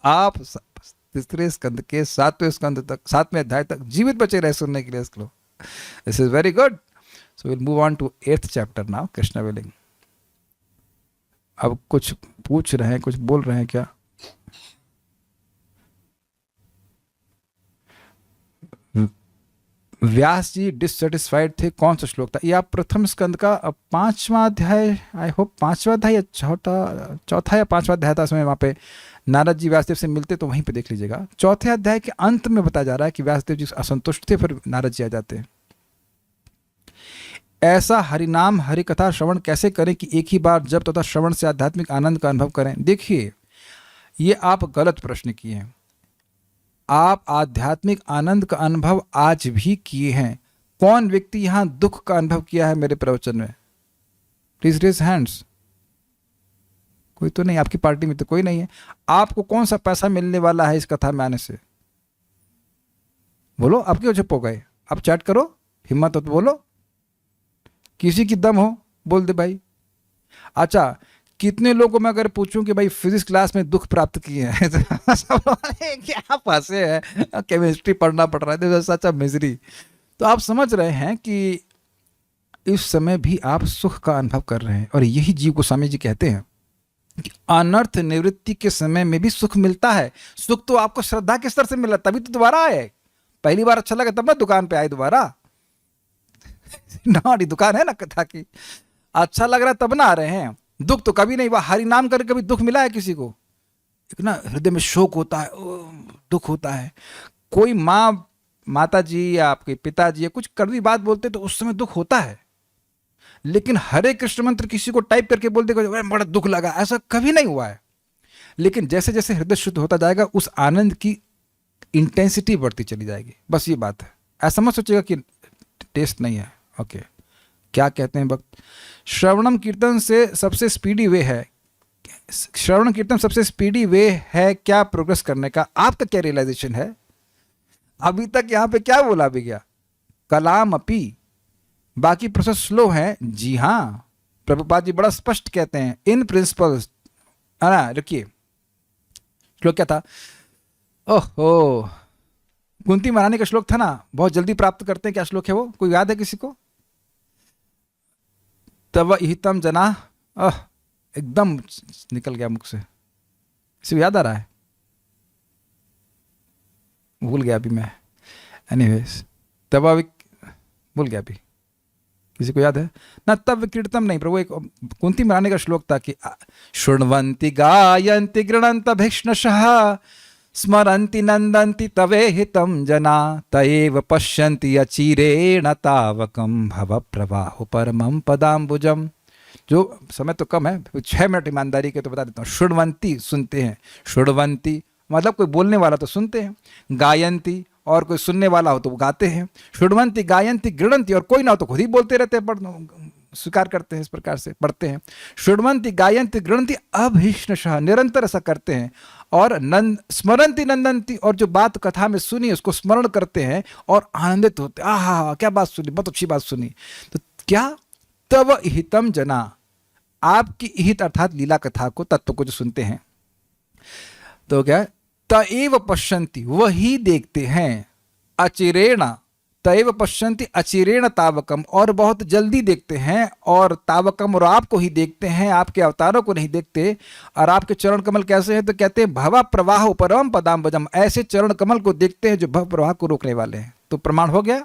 आप तीसरे स्कंद के 7वें स्कंद तक, 7वें अध्याय तक जीवित बचे रहे सुनने के लिए इसको। This is very good. So we'll move on to 8th chapter now, Krishna willing. अब कुछ पूछ रहे हैं, कुछ बोल रहे हैं क्या? व्यास जी डिससेटिस्फाइड थे, कौन सा श्लोक था? ये आप प्रथम स्कंद का 5वां अध्याय, आई होप 5वां अध्याय या चौथा या 5वां अध्याय था, उसमें वहाँ पे नारद जी व्यासदेव से मिलते, तो वहीं पे देख लीजिएगा। चौथे अध्याय के अंत में बताया जा रहा है कि व्यासदेव जी असंतुष्ट थे, फिर नारद जी आ जाते हैं। ऐसा हरिनाम हरि कथा श्रवण कैसे करें कि एक ही बार जब तथा श्रवण से आध्यात्मिक आनंद का अनुभव करें? देखिए, ये आप गलत प्रश्न किए हैं। आप आध्यात्मिक आनंद का अनुभव आज भी किए हैं। कौन व्यक्ति यहां दुख का अनुभव किया है मेरे प्रवचन में? Please raise hands. कोई तो नहीं, आपकी पार्टी में तो कोई नहीं है। आपको कौन सा पैसा मिलने वाला है इस कथा में आने से? बोलो, आप क्यों चुप हो गए? आप चैट करो, हिम्मत हो तो बोलो, किसी की दम हो बोल दे भाई। अच्छा, कितने लोगों को मैं अगर पूछूं कि भाई फिजिक्स क्लास में दुख प्राप्त किए हैं तो सब क्या फंसे हैं, केमिस्ट्री पढ़ना पड़ रहा है, सच मिजरी। तो आप समझ रहे हैं कि इस समय भी आप सुख का अनुभव कर रहे हैं, और यही जीव गोस्वामी जी कहते हैं कि अनर्थ निवृत्ति के समय में भी सुख मिलता है। सुख तो आपको श्रद्धा के स्तर से मिला, तभी तो दोबारा आए। पहली बार अच्छा लगा तब मैं दुकान पे आए दोबारा ना, दुकान है ना कथा की, अच्छा लग रहा है तब ना आ रहे हैं। दुख तो कभी नहीं हुआ, हरि नाम करके कभी दुख मिला है किसी को? एक ना हृदय में शोक होता है, दुख होता है। कोई माता जी या आपके पिताजी या कुछ कड़वी बात बोलते तो उस समय दुख होता है, लेकिन हरे कृष्ण मंत्र किसी को टाइप करके बोल देगा बड़ा दुख लगा, ऐसा कभी नहीं हुआ है। लेकिन जैसे जैसे हृदय शुद्ध होता जाएगा, उस आनंद की इंटेंसिटी बढ़ती चली जाएगी, बस ये बात है। ऐसा मत सोचिएगा कि टेस्ट नहीं है। ओके, क्या कहते हैं भक्त? श्रवणम कीर्तन से सबसे स्पीडी वे है, श्रवण कीर्तन सबसे स्पीडी वे है क्या प्रोग्रेस करने का? आपका क्या रियलाइजेशन है? अभी तक यहाँ पे क्या बोला भी गया? कलाम अपी, बाकी प्रोसेस स्लो है। जी हाँ, प्रभुपाद जी बड़ा स्पष्ट कहते हैं इन प्रिंसिपल्स। रुकिए, श्लोक क्या था? ओहो, कुंती महारानी का श्लोक था ना, बहुत जल्दी प्राप्त करते हैं। क्या श्लोक है वो? कोई याद है किसी को? तव हितम जना, एकदम निकल गया मुख से, किसी को याद आ रहा है? भूल गया अभी मैं। एनीवेज, तब भूल गया अभी, किसी को याद है ना? तब कीर्तम नहीं प्रभु, एक कुंती महारानी का श्लोक था कि शृण्वन्ति गायन्ति गृणन्त भिष्णशः स्मरन्ति नन्दन्ति तवे हितं जना तएव पश्यन्ति अचिरेण तावकं भव प्रवाहो परमं पदाम्बुजम। जो समय तो कम है, 6 मिनट ईमानदारी के तो बता देता हूँ। शृण्वन्ति सुनते हैं, शृण्वन्ति मतलब कोई बोलने वाला तो सुनते हैं, गायन्ति और कोई सुनने वाला हो तो वो गाते हैं, शृण्वन्ति गायन्ति गृणन्ति और कोई ना हो तो खुद ही बोलते रहते हैं, स्वीकार करते हैं, इस प्रकार से पढ़ते हैं। शृण्वन्ति गायन्ति गृणन्ति अभिष्णशः, निरंतर ऐसा करते हैं। और स्मरन्ति नंदन्ति, और जो बात कथा में सुनी उसको स्मरण करते हैं और आनंदित होते हैं। आहा, क्या बात सुनी, बहुत अच्छी बात सुनी। तो क्या? तव हितम जना, आपकी हित अर्थात लीला कथा को, तत्व को जो सुनते हैं, तो क्या? तएव पश्यन्ति, वही देखते हैं। अचिरेण, तएव पश्यन्ति अचिरेण तावकम, और बहुत जल्दी देखते हैं। और तावकम, और आपको ही देखते हैं, आपके अवतारों को नहीं देखते। और आपके चरण कमल कैसे हैं? तो कहते हैं भव प्रवाह परम पदाम्बजम, ऐसे चरण कमल को देखते हैं जो भव प्रवाह को रोकने वाले हैं। तो प्रमाण हो गया।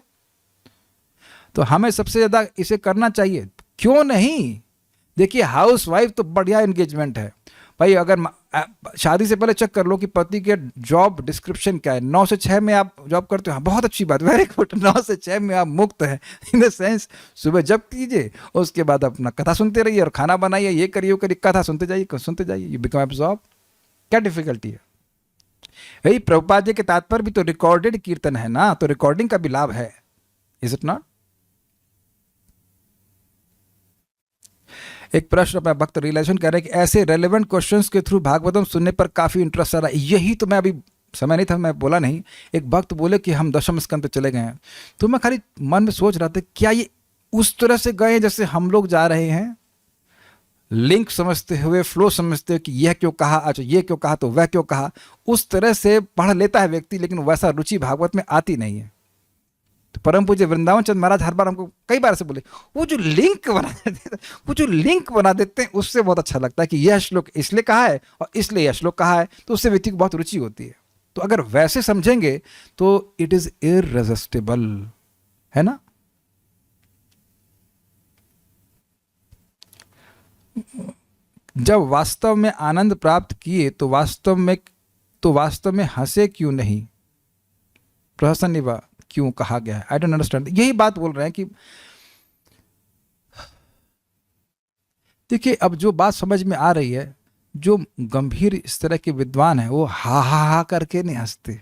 तो हमें सबसे ज्यादा इसे करना चाहिए, क्यों नहीं? देखिए, हाउस वाइफ तो बढ़िया एंगेजमेंट है भाई। अगर शादी से पहले चेक कर लो कि पति के जॉब डिस्क्रिप्शन क्या है। 9 से 6 में आप जॉब करते हो, हाँ बहुत अच्छी बात, वेरी गुड। 9 से 6 में आप मुक्त हैं, इन द सेंस सुबह जब कीजिए, उसके बाद अपना कथा सुनते रहिए और खाना बनाइए, ये करिए वो करिए, कथा सुनते जाइए, यू बिकम एब्जॉर्ब। क्या डिफिकल्टी है? यही प्रभुपाद जी के तात्पर्य भी तो रिकॉर्डेड कीर्तन है ना, तो रिकॉर्डिंग का भी लाभ है, इज इट नॉट? एक प्रश्न अपना भक्त रियलाइजेशन कह रहे हैं कि ऐसे रेलेवेंट क्वेश्चंस के थ्रू भागवतम सुनने पर काफ़ी इंटरेस्ट आ रहा है। यही तो मैं अभी, समय नहीं था, मैं बोला नहीं। एक भक्त बोले कि हम दशम स्कंद पे चले गए हैं, तो मैं खाली मन में सोच रहा था क्या ये उस तरह से गए जैसे हम लोग जा रहे हैं, लिंक समझते हुए, फ्लो समझते हुए कि यह क्यों कहा, अच्छा ये क्यों कहा तो वह क्यों कहा, उस तरह से पढ़ लेता है व्यक्ति, लेकिन वैसा रुचि भागवत में आती नहीं है। तो परम पूज्य वृंदावन चंद महाराज हर बार हमको कई बार से बोले, वो जो लिंक बना देते हैं उससे बहुत अच्छा लगता है कि यह श्लोक इसलिए कहा है और इसलिए यह श्लोक कहा है, तो उससे व्यक्ति को बहुत रुचि होती है। तो अगर वैसे समझेंगे तो इट इज इररेसिस्टिबल, है ना? जब वास्तव में आनंद प्राप्त किए तो वास्तव में हंसे क्यों नहीं? प्रहसन क्यों कहा गया है? I don't understand. यही बात बोल रहे हैं कि देखिए, अब जो बात समझ में आ रही है, जो गंभीर इस तरह के विद्वान हैं वो हा करके नहीं हंसते।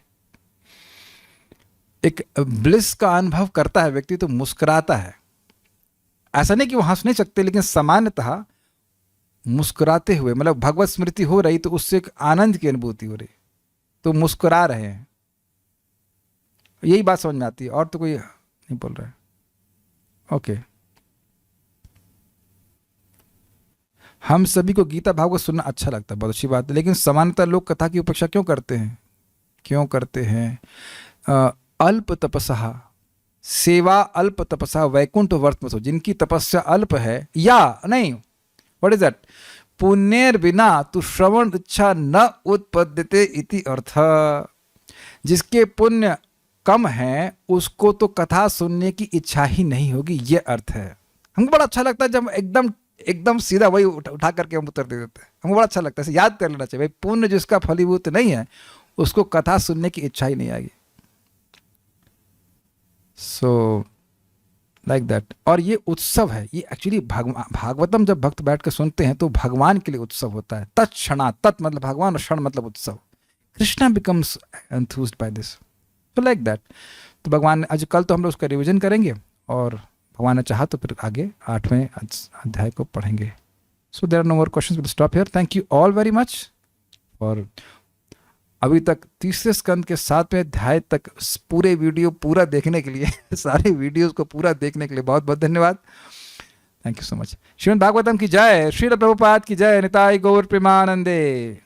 एक ब्लिस का अनुभव करता है व्यक्ति तो मुस्कुराता है। ऐसा नहीं कि वो हंस नहीं सकते, लेकिन सामान्यतः मुस्कुराते हुए, मतलब भगवत स्मृति हो रही तो उससे एक आनंद की अनुभूति हो रही, तो मुस्कुरा रहे हैं। यही बात समझ में आती है, और तो कोई नहीं बोल रहा है। ओके, हम सभी को गीता भागवत सुनना अच्छा लगता है, बहुत अच्छी बात है, लेकिन सामान्यतः लोग कथा की उपेक्षा क्यों करते हैं? अल्प तपस्या सेवा, अल्प तपस्या वैकुंठ वर्तमसो, जिनकी तपस्या अल्प है, या नहीं, व्हाट इज दैट? पुण्येर बिना तु श्रवण इच्छा न उत्पद्यते इति अर्थ। जिसके पुण्य कम है उसको तो कथा सुनने की इच्छा ही नहीं होगी, ये अर्थ है। हमको बड़ा अच्छा लगता है जब एकदम सीधा वही उठा करके हम उत्तर दे देते हैं। हमको बड़ा अच्छा लगता है, याद कर लेना चाहिए भाई, पुण्य जिसका फलीभूत नहीं है उसको कथा सुनने की इच्छा ही नहीं आएगी। सो लाइक दैट। और ये उत्सव है, ये एक्चुअली भागवतम जब भक्त बैठ कर सुनते हैं तो भगवान के लिए उत्सव होता है। तत्क्षणा, तत् मतलब भगवान और क्षण मतलब उत्सव। कृष्णा बिकम्स एंथ्यूज्ड बाय दिस, तो लाइक दैट। तो भगवान आज कल तो हम लोग उसका रिविजन करेंगे और भगवान ने चाहा तो फिर आगे 8वें अध्याय को पढ़ेंगे। So there are no more questions, will stop here. Thank you all very much और अभी तक तीसरे स्कंद के 7वें अध्याय तक पूरे वीडियो पूरा देखने के लिए सारे वीडियोस को पूरा देखने के लिए बहुत बहुत धन्यवाद। Thank you so much. Shrimad Bhagavatam की जय, श्रील प्रभुपाद की जय, निताई गौर प्रेमानंदे।